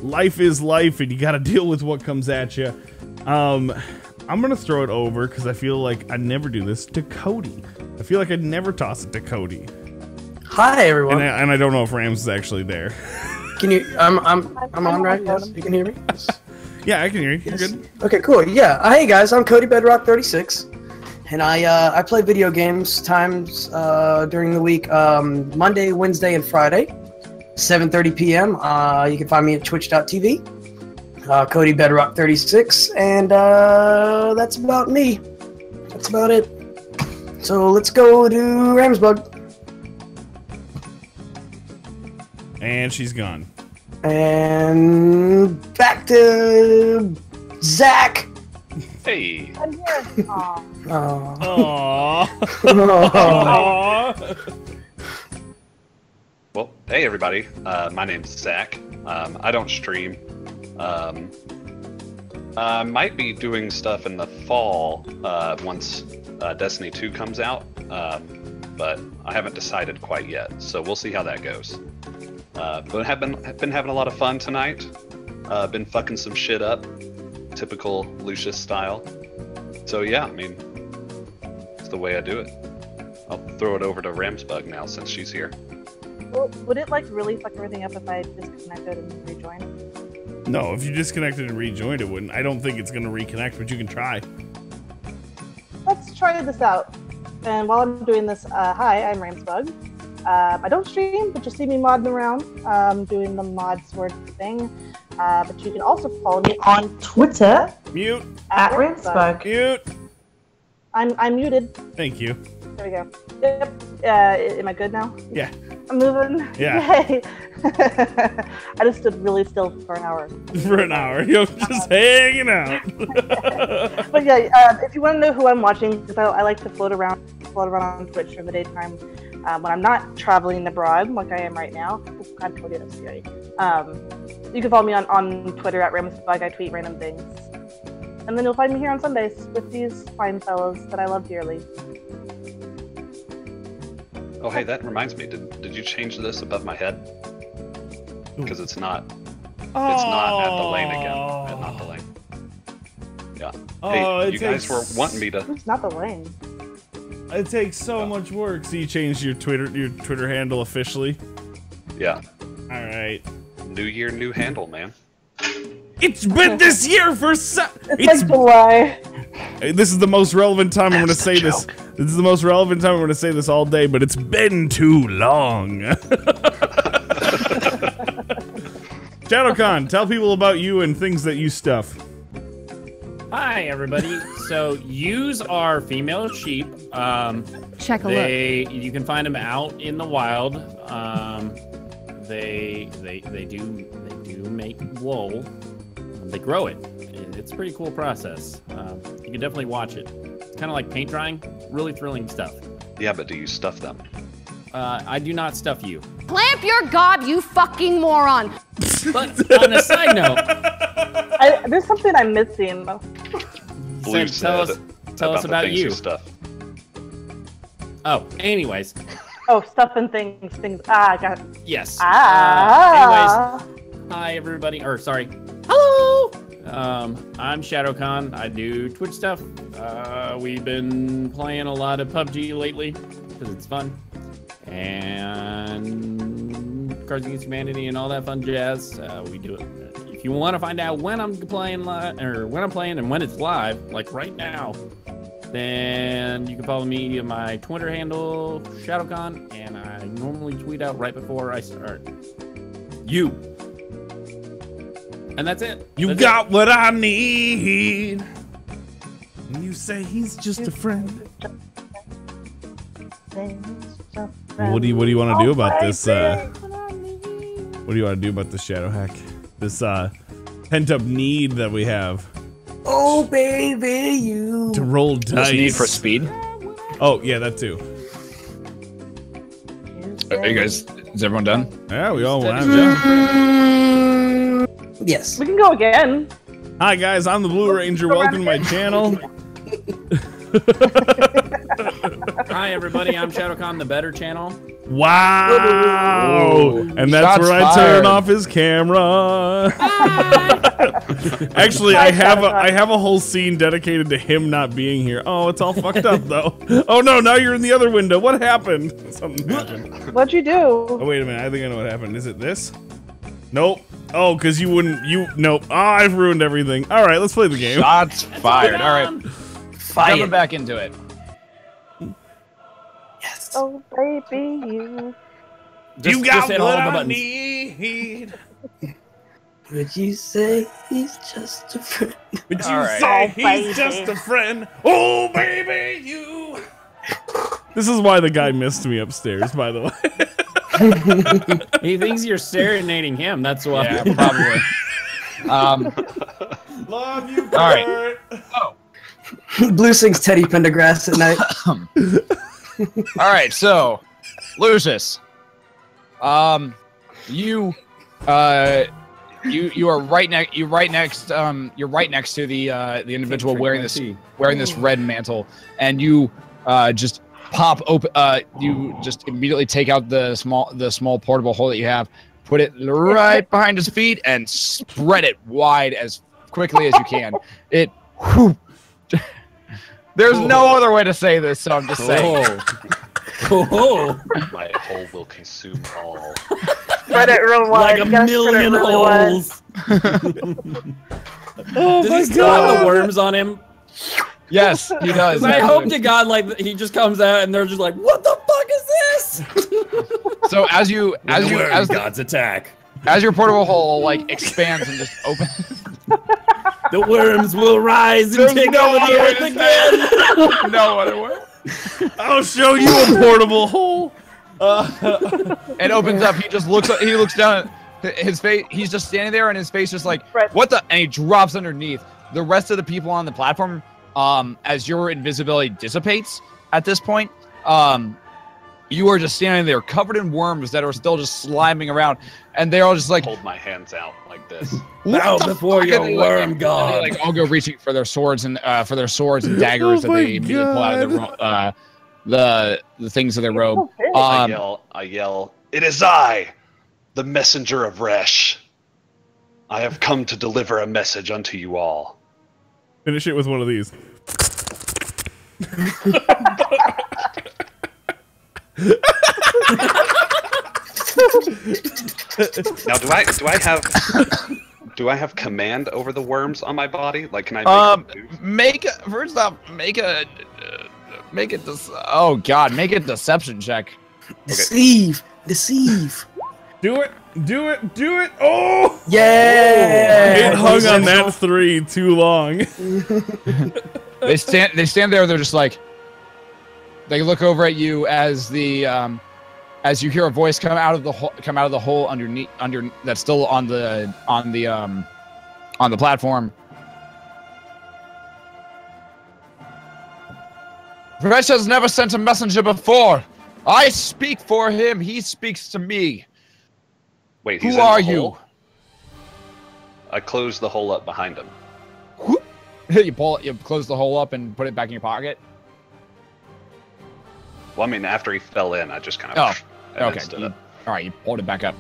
life is life, and you gotta deal with what comes at you. I'm gonna throw it over because I feel like I never do this to Cody. I feel like I never toss it to Cody. Hi, everyone. And I don't know if Rams is actually there. Can you? I'm on, right? Yes, you can hear me. Yes. Yeah, I can hear you. Yes. You're good. Okay, cool. Yeah. Hey guys, I'm Codybedrock 36, and I play video games times during the week, Monday, Wednesday, and Friday, 7:30 p.m. You can find me at twitch.tv, Codybedrock 36, and that's about me. That's about it. So let's go to Ramsbug. And she's gone. And back to Zach. Hey. I'm here. Aw. Aww. Aww. Well, hey everybody. My name's Zach. I don't stream. I might be doing stuff in the fall once Destiny 2 comes out, but I haven't decided quite yet. So we'll see how that goes. But I've been having a lot of fun tonight. Been fucking some shit up, typical Leucis style. So yeah, I mean, it's the way I do it. I'll throw it over to Ramsbug now since she's here. Well, would it like really fuck everything up if I disconnected and rejoined? No, if you disconnected and rejoined, it wouldn't. I don't think it's gonna reconnect, but you can try. Let's try this out. And while I'm doing this, hi, I'm Ramsbug. I don't stream, but you'll see me modding around, doing the mod sword thing. But you can also follow me on Twitter. Mute. At Ramsbug. Mute. I'm muted. Thank you. There we go. Yep. Am I good now? Yeah. I'm moving. Yeah. Yay. I just stood really still for an hour. For an hour. You're just hanging out. But yeah, if you want to know who I'm watching, because I like to float around on Twitch in the daytime. When I'm not traveling abroad, like I am right now. Oh, God, Cody, that's scary. You can follow me on Twitter at Ramsbug. I tweet random things. And then you'll find me here on Sundays with these fine fellows that I love dearly. Oh, hey, that reminds me. Did you change this above my head? Because it's not. It's not at the lane again. Not the lane. Yeah. Hey, you guys were wanting me to. It's not the lane. It takes so much work. So you changed your Twitter handle officially? Yeah. All right. New year, new handle, man. It's been this year for it's like July. This is the most relevant time I'm going to say this. This is the most relevant time I'm going to say this all day, but it's been too long. Shadowcawn, tell people about you and things that you stuff. Hi, everybody. So, ewes are female sheep. Check a look. You can find them out in the wild. They do make wool. They grow it. It's a pretty cool process. You can definitely watch it. It's kind of like paint drying. Really thrilling stuff. Yeah, but do you stuff them? I do not stuff you. Clamp your gob, you fucking moron! But on a side note, there's something I'm missing. Blue tell us about the things you. Stuff. Oh, anyways. Oh, stuff and things. Ah, got it. Yes. Ah. Anyways, hi everybody. Or sorry. Hello. I'm Shadowcawn. I do Twitch stuff. We've been playing a lot of PUBG lately because it's fun, and Cards Against Humanity and all that fun jazz. We do it. If you want to find out when I'm playing live, or when I'm playing and when it's live, like right now, then you can follow me on my Twitter handle, Shadowcawn, and I normally tweet out right before I start. And that's it. You got what I need. And you say he's just a friend. What do you want to do about this? What do you want to do about this shadow hack? This pent up need that we have. Oh baby, you to roll dice. This need for speed. Oh yeah, that too. Are you guys? Is everyone done? Yeah, we all went. Yes. We can go again. Hi guys, I'm the Blue Ranger. Welcome to my channel. Hi everybody, I'm Shadowcawn, the better channel. Wow! Ooh, and that's where I turn off his camera. Actually, I have a whole scene dedicated to him not being here. Oh, it's all fucked up though. Oh no, now you're in the other window. What happened? Something happened. What'd you do? Oh wait a minute, I think I know what happened. Is it this? Nope. Oh, because nope. Oh, I've ruined everything. All right, let's play the game. Shots fired. All right. Jumping back into it. Yes. Oh baby, you. You got hit what all the I buttons. need. Would you say he's just a friend? Would you All right. say Oh, he's just a friend? Oh, baby, you. This is why the guy missed me upstairs, by the way. He thinks you're serenading him. That's why. Yeah, probably. Love you, Bert. All right. Oh. Blue sings Teddy Pendergrass at night. All right, so Leucis, you are right next. You're right next to the individual wearing this red mantle, and you just pop open. You just immediately take out the small portable hole that you have, put it right behind his feet, and spread it wide as quickly as you can. There's no other way to say this, so I'm just saying. My hole will consume all. Spread it real wide. Like a million holes. Does he still have the worms on him? Yes, he does. I hope to God, like he just comes out and they're just like, "What the fuck is this?" So as God's attack, as your portable hole like expands and just opens, the worms will rise and take over the earth again. No other way. I'll show you a portable hole. It opens up. He just looks. He looks down at his face. He's just standing there, and his face just like, what the? And he drops underneath. The rest of the people on the platform, as your invisibility dissipates at this point, you are just standing there, covered in worms that are still just sliming around, and they're all just like, hold my hands out like this. Bow before your worm god. They like all go reaching for their swords and daggers that they immediately pull out of the things of their robe. I yell, "It is I, the messenger of Resh. I have come to deliver a message unto you all." Finish it with one of these. Now, do I have command over the worms on my body? Like, can I make them move? Make a deception check. Deceive. Do it. Oh! Yeah! It hung on that 3 too long. They stand there. They're just like, they look over at you as you hear a voice come out of the hole underneath that's still on the platform. Resh has never sent a messenger before. I speak for him. He speaks to me. Wait, who are you? I closed the hole up behind him. Whoop. You close the hole up and put it back in your pocket. Well, I mean, after he fell in, I just kind of. Okay. All right, you pulled it back up.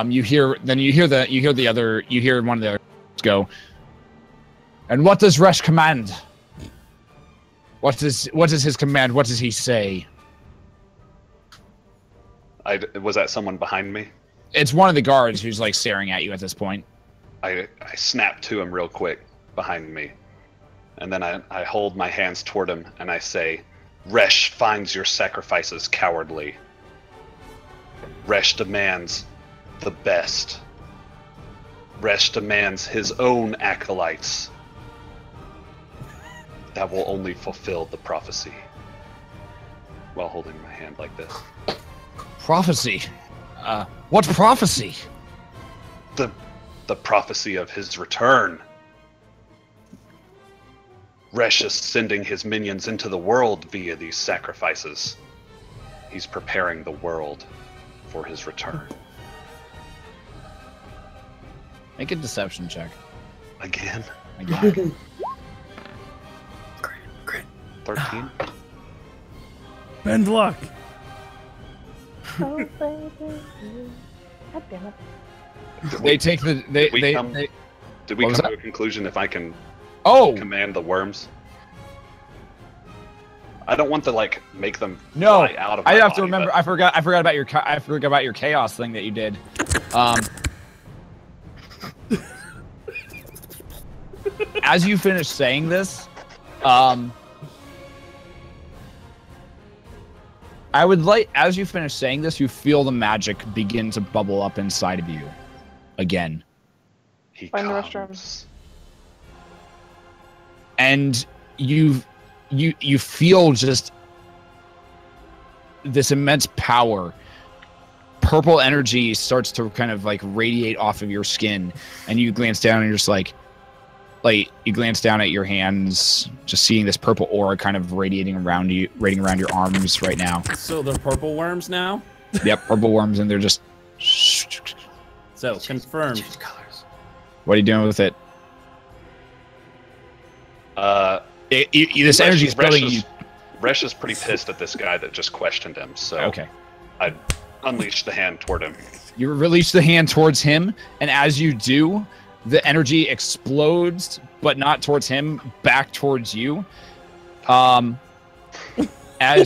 You hear one of the others go. And what does Resh command? What is his command? What does he say? Was that someone behind me? It's one of the guards who's like staring at you at this point. I snap to him real quick behind me, and then I hold my hands toward him and I say, "Resh finds your sacrifices cowardly. Resh demands the best. Resh demands his own acolytes that will only fulfill the prophecy." While holding my hand like this. Prophecy? What prophecy? The prophecy of his return. Resh is sending his minions into the world via these sacrifices. He's preparing the world for his return. Make a deception check. Again? Again. Great. 13? Bend luck. Oh, baby. God damn it. Did we come to a conclusion if I can command the worms? I don't want to make them fly out of my I have body, to remember. but... I forgot about your chaos thing that you did. As you finish saying this, as you finish saying this, you feel the magic begin to bubble up inside of you again. Find the restrooms. And you feel just this immense power purple energy starts to kind of like radiate off of your skin, and you glance down and you're just like you glance down at your hands, just seeing this purple aura kind of radiating around your arms right now. So they're purple worms now? Yep, purple worms, and they're just. So confirmed. What are you doing with it? This energy is building you. Resh is pretty pissed at this guy that just questioned him, so okay. I unleashed the hand toward him. You release the hand towards him, and as you do, the energy explodes, but not towards him, back towards you. As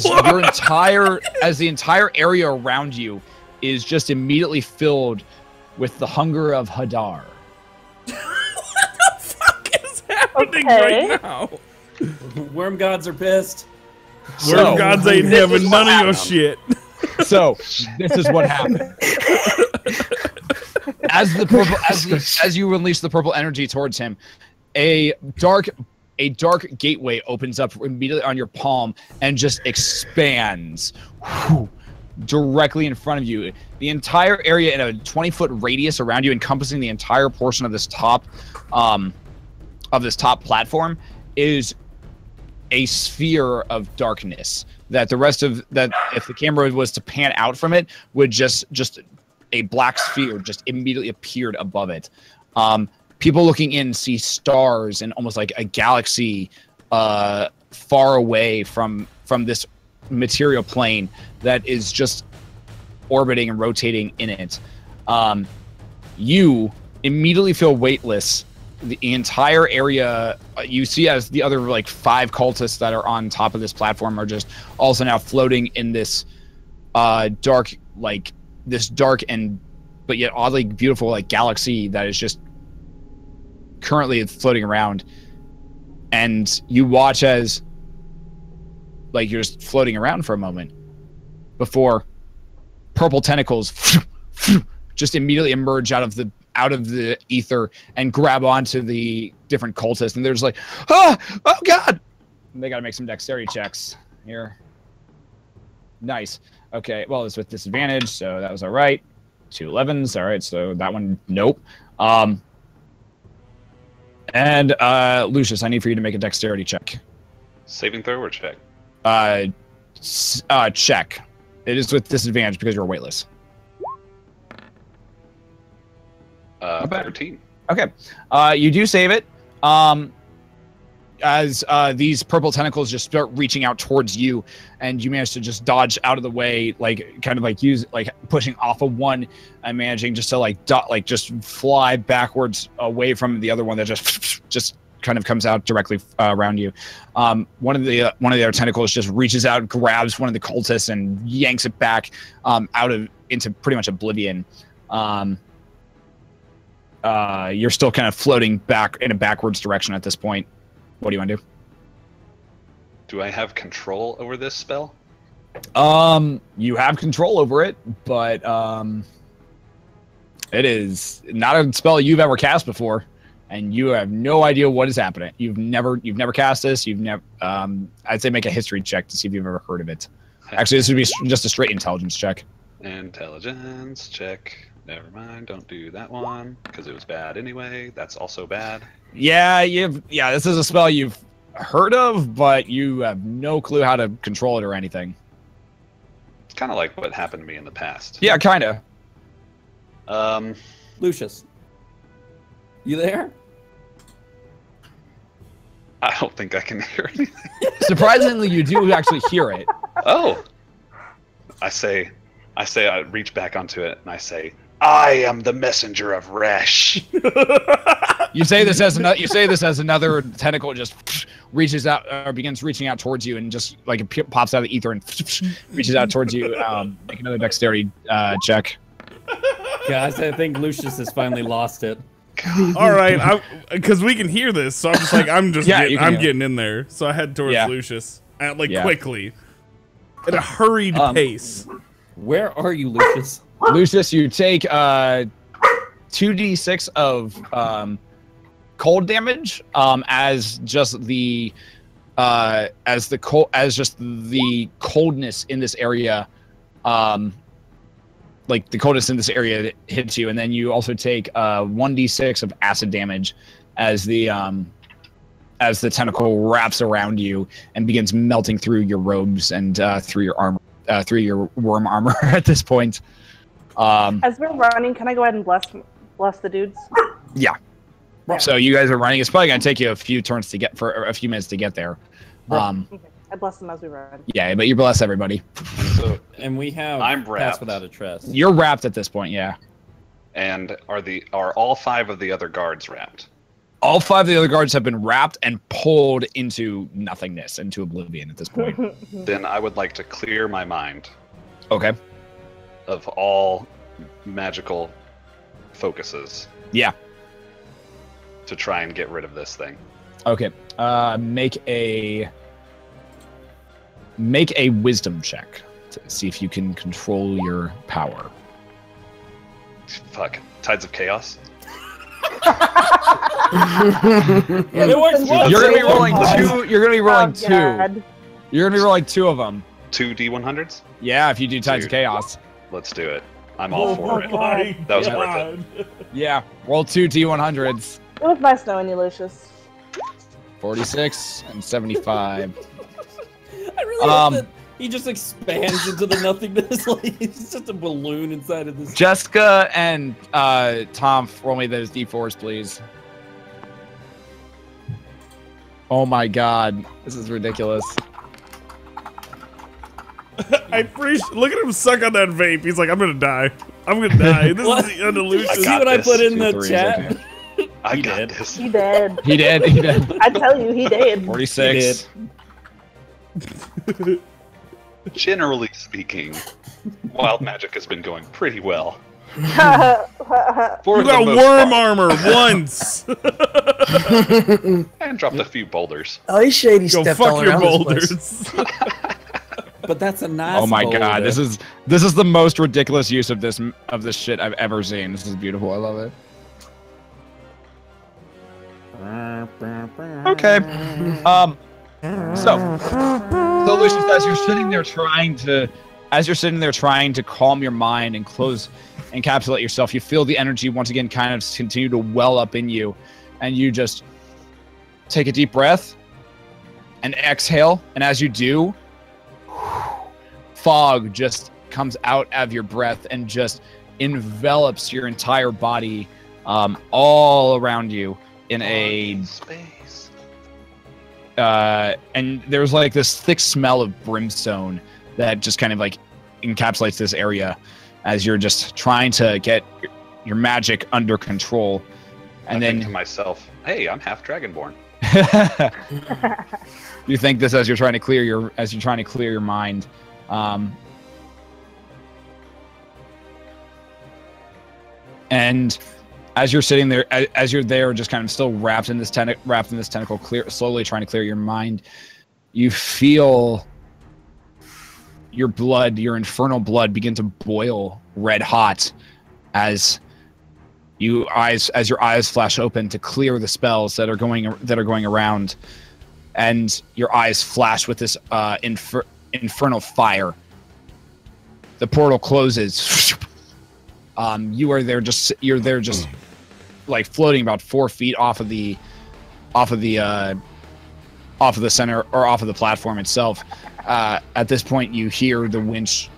the entire area around you is just immediately filled with the hunger of Hadar. What the fuck is happening right now? Worm gods are pissed. Worm gods ain't having none of your shit. So this is what happened. As you release the purple energy towards him, a dark gateway opens up immediately on your palm and just expands directly in front of you. The entire area in a 20-foot radius around you, encompassing the entire portion of this top platform, is a sphere of darkness that if the camera was to pan out from it, would just a black sphere just immediately appeared above it. People looking in see stars and almost like a galaxy far away from this material plane that is just orbiting and rotating in it. You immediately feel weightless. The entire area you see as the other like 5 cultists that are on top of this platform are just also now floating in this dark and but yet oddly beautiful like galaxy that is just currently floating around. And you watch as like you're just floating around for a moment before purple tentacles just immediately emerge out of the ether and grab onto the different cultists, and they're just like, oh god! And they gotta make some dexterity checks here. Nice. Okay, well, it's with disadvantage, so that was all right. 2 11s, all right, so that one, nope. And Lucius, I need for you to make a dexterity check. Saving throw or check? Check. It is with disadvantage because you're weightless. 13. Okay. You do save it. As these purple tentacles just start reaching out towards you, and you manage to just dodge out of the way, like kind of like pushing off of one and managing just to just fly backwards away from the other one that just kind of comes out directly around you. One of the other tentacles just reaches out, grabs one of the cultists, and yanks it back into pretty much oblivion. You're still kind of floating back in a backwards direction at this point. What do you want to do? Do I have control over this spell? You have control over it, but it is not a spell you've ever cast before, and you have no idea what is happening. You've never cast this. You've never. I'd say make a history check to see if you've ever heard of it. Actually, this would be just a straight intelligence check. Intelligence check. Never mind, don't do that one, because it was bad anyway. That's also bad. Yeah, this is a spell you've heard of, but you have no clue how to control it or anything. It's kind of like what happened to me in the past. Yeah, kind of. Lucius, you there? I don't think I can hear anything. Surprisingly, you do actually hear it. Oh! I reach back onto it, and I say, I am the messenger of Resh. You say this as another tentacle just reaches out or begins reaching out towards you, and just like it pops out of the ether and reaches out towards you. Make another dexterity check. Guys, I think Lucius has finally lost it. All right, because we can hear this, so I'm just like I'm getting in there. So I head towards Lucius quickly at a hurried pace. Where are you, Lucius? Lucius, you take 2d6 of cold damage as the coldness in this area like the coldness in this area hits you, and then you also take 1d6 of acid damage as the tentacle wraps around you and begins melting through your robes and through your armor, through your worm armor at this point. As we're running, can I go ahead and bless the dudes? Yeah. So you guys are running. It's probably gonna take you a few turns to get for a few minutes to get there. Okay. I bless them as we run. Yeah, but you bless everybody. So And we have I'm Pass wrapped. Without a Trace. You're wrapped at this point, yeah. And are all 5 of the other guards wrapped? All 5 of the other guards have been wrapped and pulled into nothingness, into oblivion at this point. Then I would like to clear my mind Okay. of all magical focuses Yeah. to try and get rid of this thing. Okay. Make a wisdom check to see if you can control your power. Fuck. Tides of Chaos? It works once. You're gonna be rolling two. You're gonna be rolling Oh, two. God. You're gonna be rolling 2 of them. 2 D100s? Yeah, if you do Tides of Dude. Chaos. Let's do it. I'm all for it. God. That was worth it. Yeah, roll 2 D100s. It was nice knowing you, Leucis. 46 and 75. I really hope that he just expands into the nothingness. Like he's just a balloon inside of this. Jeska and Tonph, roll me those D4s, please. Oh my god, this is ridiculous. I appreciate. Look at him suck on that vape. He's like, I'm gonna die. I'm gonna die. This What? is the end of Lucius. See got what I this. put in 2 the threes, chat? okay. I He got did. this. He did. He did. I tell you, he did. 46. Generally speaking, wild magic has been going pretty well. For You the got most worm part. armor once. And dropped a few boulders. Oh, he's shady Go stepped fuck all your around this place. boulders. But that's a nice. Oh my boulder. god, this is the most ridiculous use of this shit I've ever seen. This is beautiful. I love it. Okay. So Lucius, as you're sitting there trying to calm your mind and encapsulate yourself, you feel the energy once again kind of continue to well up in you, and you just take a deep breath and exhale, and as you do, fog just comes out of your breath and just envelops your entire body, all around you in a Space. and there's like this thick smell of brimstone that just kind of like encapsulates this area as you're just trying to get your magic under control. And I think then to myself, hey, I'm half dragonborn. you think this as you're trying to clear your mind. And as you're sitting there, as you're there, just kind of still wrapped in this tentacle, slowly trying to clear your mind, you feel your blood, your infernal blood, begin to boil red hot as your eyes flash open to clear the spells that are going around, and your eyes flash with this infernal fire. The portal closes. You're there just like floating about 4 feet off of the center, or off of the platform itself. At this point, you hear the winch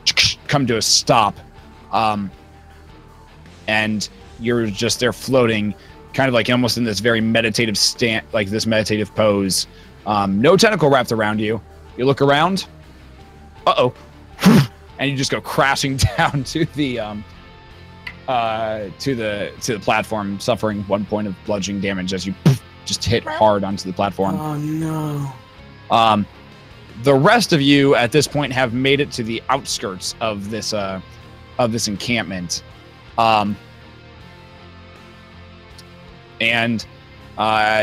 come to a stop, and you're just there floating, kind of like almost in this very meditative this meditative pose. No tentacle wrapped around you. You look around. And you just go crashing down to the platform, suffering 1 point of bludgeoning damage as you just hit hard onto the platform. Oh no. The rest of you at this point have made it to the outskirts of this encampment, and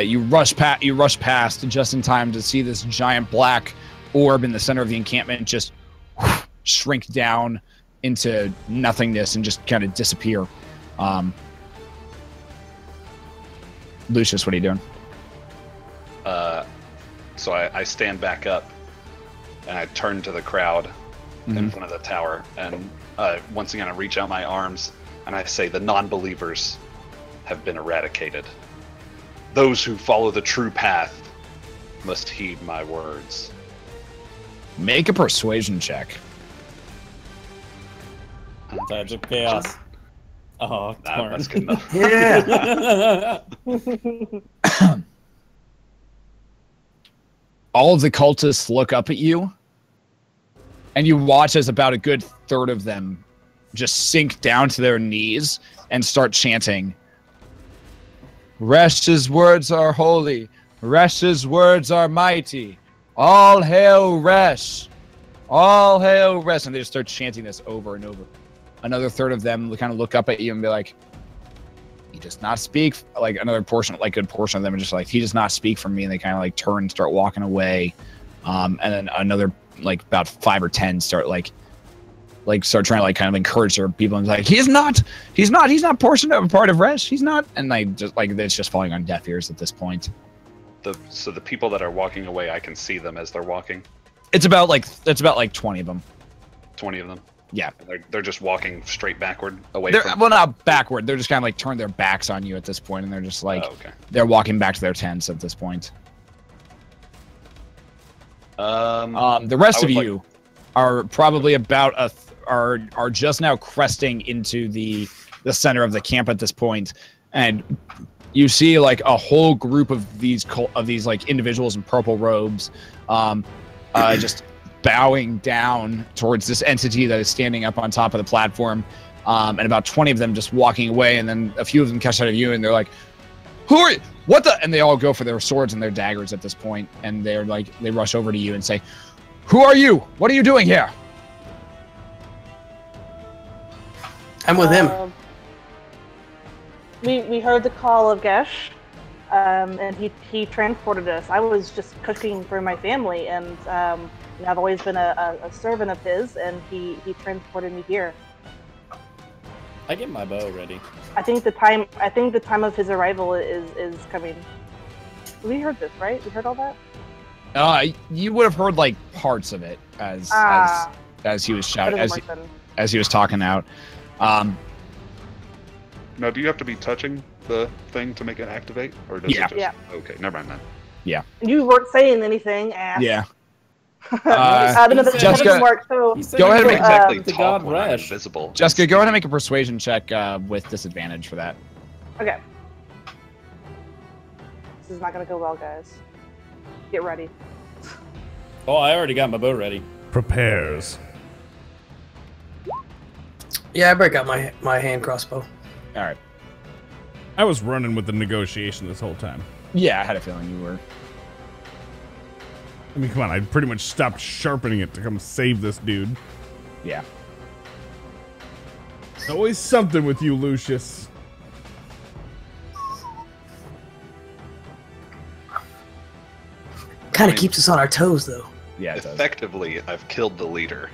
you rush past just in time to see this giant black orb in the center of the encampment just shrink down into nothingness and just kind of disappear. Lucius, what are you doing? So I stand back up and I turn to the crowd in front of the tower, and once again, I reach out my arms and I say, the non-believers have been eradicated. Those who follow the true path must heed my words. Make a persuasion check. Touch of chaos. Oh, That's good enough. Yeah. All of the cultists look up at you, and you watch as about a good third of them just sink down to their knees and start chanting, Resh's words are holy. Resh's words are mighty. All hail Resh. All hail Resh. And they just start chanting this over and over. Another third of them kind of look up at you and be like, he does not speak. Like another portion, like a good portion of them are just like, he does not speak for me. And they kind of like turn and start walking away. And then another, like about 5 or 10 start start trying to like kind of encourage their people and like, he's not portion of a part of Resh. He's not. And they just like, it's just falling on deaf ears at this point. So the people that are walking away, I can see them as they're walking. It's about like 20 of them. 20 of them. Yeah. They're just walking straight backward away They're, from... well, not backward. They're just kind of like turned their backs on you at this point, and they're just like, okay. They're walking back to their tents at this point. The rest of you are probably about are just now cresting into the center of the camp at this point, and you see like a whole group of these like individuals in purple robes, just bowing down towards this entity that is standing up on top of the platform, and about 20 of them just walking away, and then a few of them catch out of you, and they're like, "Who are you? What the?" And they all go for their swords and their daggers at this point, and they're like, they rush over to you and say, "Who are you? What are you doing here?" I'm with him. We heard the call of Gesh, and he transported us. I was just cooking for my family, and I've always been a servant of his, and he transported me here. I get my bow ready. I think the time of his arrival is coming. We heard this, right? We heard all that. You would have heard like parts of it as he was shouting, as he was talking out. Now, do you have to be touching the thing to make it activate, or does it just... Yeah. Okay, never mind then. Yeah. You weren't saying anything, ass. Yeah. Jeska, work, so go ahead and make exactly the talk god when I'm Resh. invisible. Jeska, go ahead and make a persuasion check with disadvantage for that. Okay. This is not gonna go well, guys. Get ready. Oh, I already got my bow ready. Prepares. Yeah, I break out my hand crossbow. All right. I was running with the negotiation this whole time. Yeah, I had a feeling you were. I mean, come on, I pretty much stopped sharpening it to come save this dude. Yeah. Always something with you, Leucis. Kind of keeps us on our toes, though. Yeah, it does. Effectively, I've killed the leader.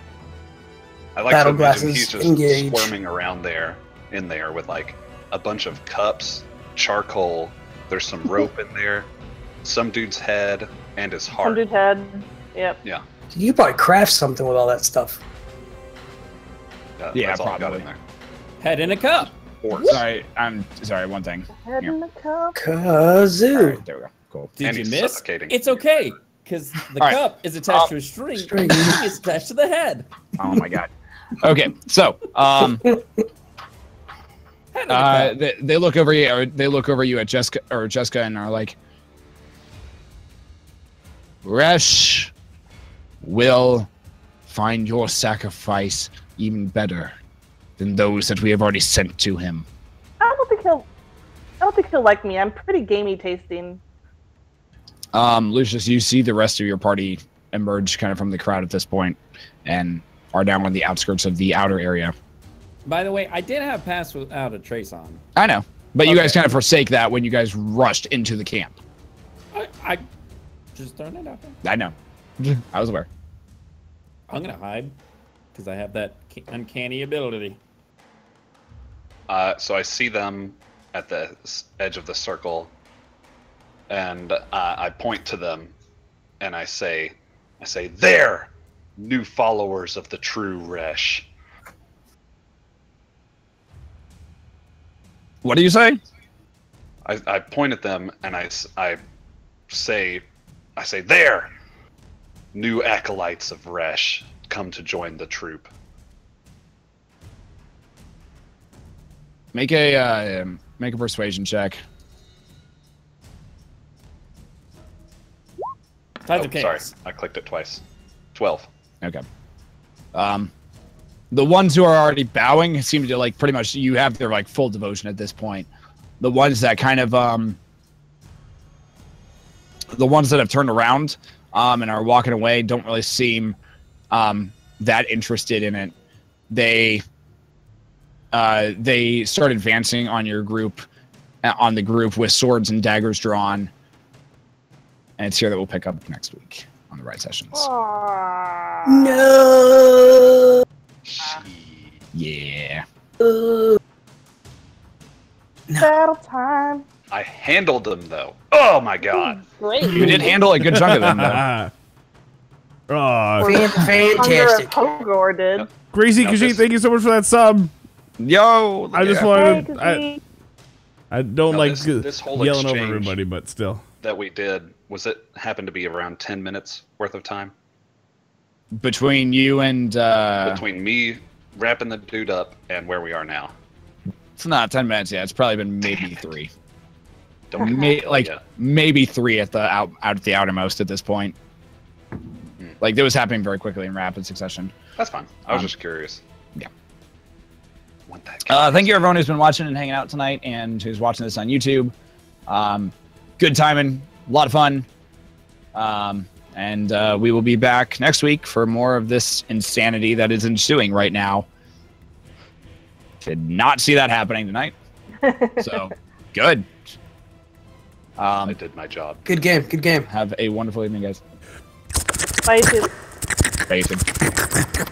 I like Battle to imagine glasses, he's just engage. squirming around in there with like a bunch of cups, charcoal. There's some rope in there, some dude's head, and his heart. Some dude's head. Yep. Yeah. You probably craft something with all that stuff. Yeah, that's all I got probably. in there. Head in a cup. Sorry, I'm sorry. One thing. Head in the cup. Kazoo. All right, there we go. Cool. Did And you he's miss? suffocating. It's okay, because the All right. cup is attached to a string. And it's attached to the head. Oh my god. Okay, so they look over you. Or they look over you at Jeska and are like, Resh will find your sacrifice even better than those that we have already sent to him. I don't think he'll like me. I'm pretty gamey tasting. Lucius, you see the rest of your party emerge kind of from the crowd at this point and are down on the outskirts of the outer area. By the way, I did have pass without a trace on. I know, but you guys kind of forsake that when you guys rushed into the camp. I just throwing it out there. I know. I was aware. I'm gonna hide because I have that uncanny ability. So I see them at the edge of the circle, and I point to them, and I say, "There, new followers of the true Resh. What do you say? I point at them and I say, there! New acolytes of Resh come to join the troop. Make a persuasion check. Sorry, I clicked it twice. 12. Okay. The ones who are already bowing seem to like pretty much you have their like full devotion at this point. The ones that kind of the ones that have turned around and are walking away don't really seem that interested in it. They start advancing on your group, on the group with swords and daggers drawn. And it's here that we'll pick up next week on the Riot Sessions. No. Yeah. Battle time. I handled them though. Oh my god. Great. You did handle a good chunk of them though. Fantastic. Hogor did. Gracie, No, Khajiit, this- thank you so much for that sub. Yo, I just yeah. wanted. Hey, I don't No, like this whole yelling over exchange- everybody, but still. That we did, was it happened to be around 10 minutes worth of time? Between you and Between me wrapping the dude up and where we are now. it's not 10 minutes yet. It's probably been maybe 3. Don't yeah. Maybe 3 at the out at the outermost at this point. Like it was happening very quickly in rapid succession. That's fine. I was just curious. Yeah. Want that Thank you everyone who's been watching and hanging out tonight and who's watching this on YouTube. Good timing, a lot of fun. And we will be back next week for more of this insanity that is ensuing right now. Did not see that happening tonight. So, good. I did my job. Good game. Good game. Have a wonderful evening, guys. Bye, too. Bye.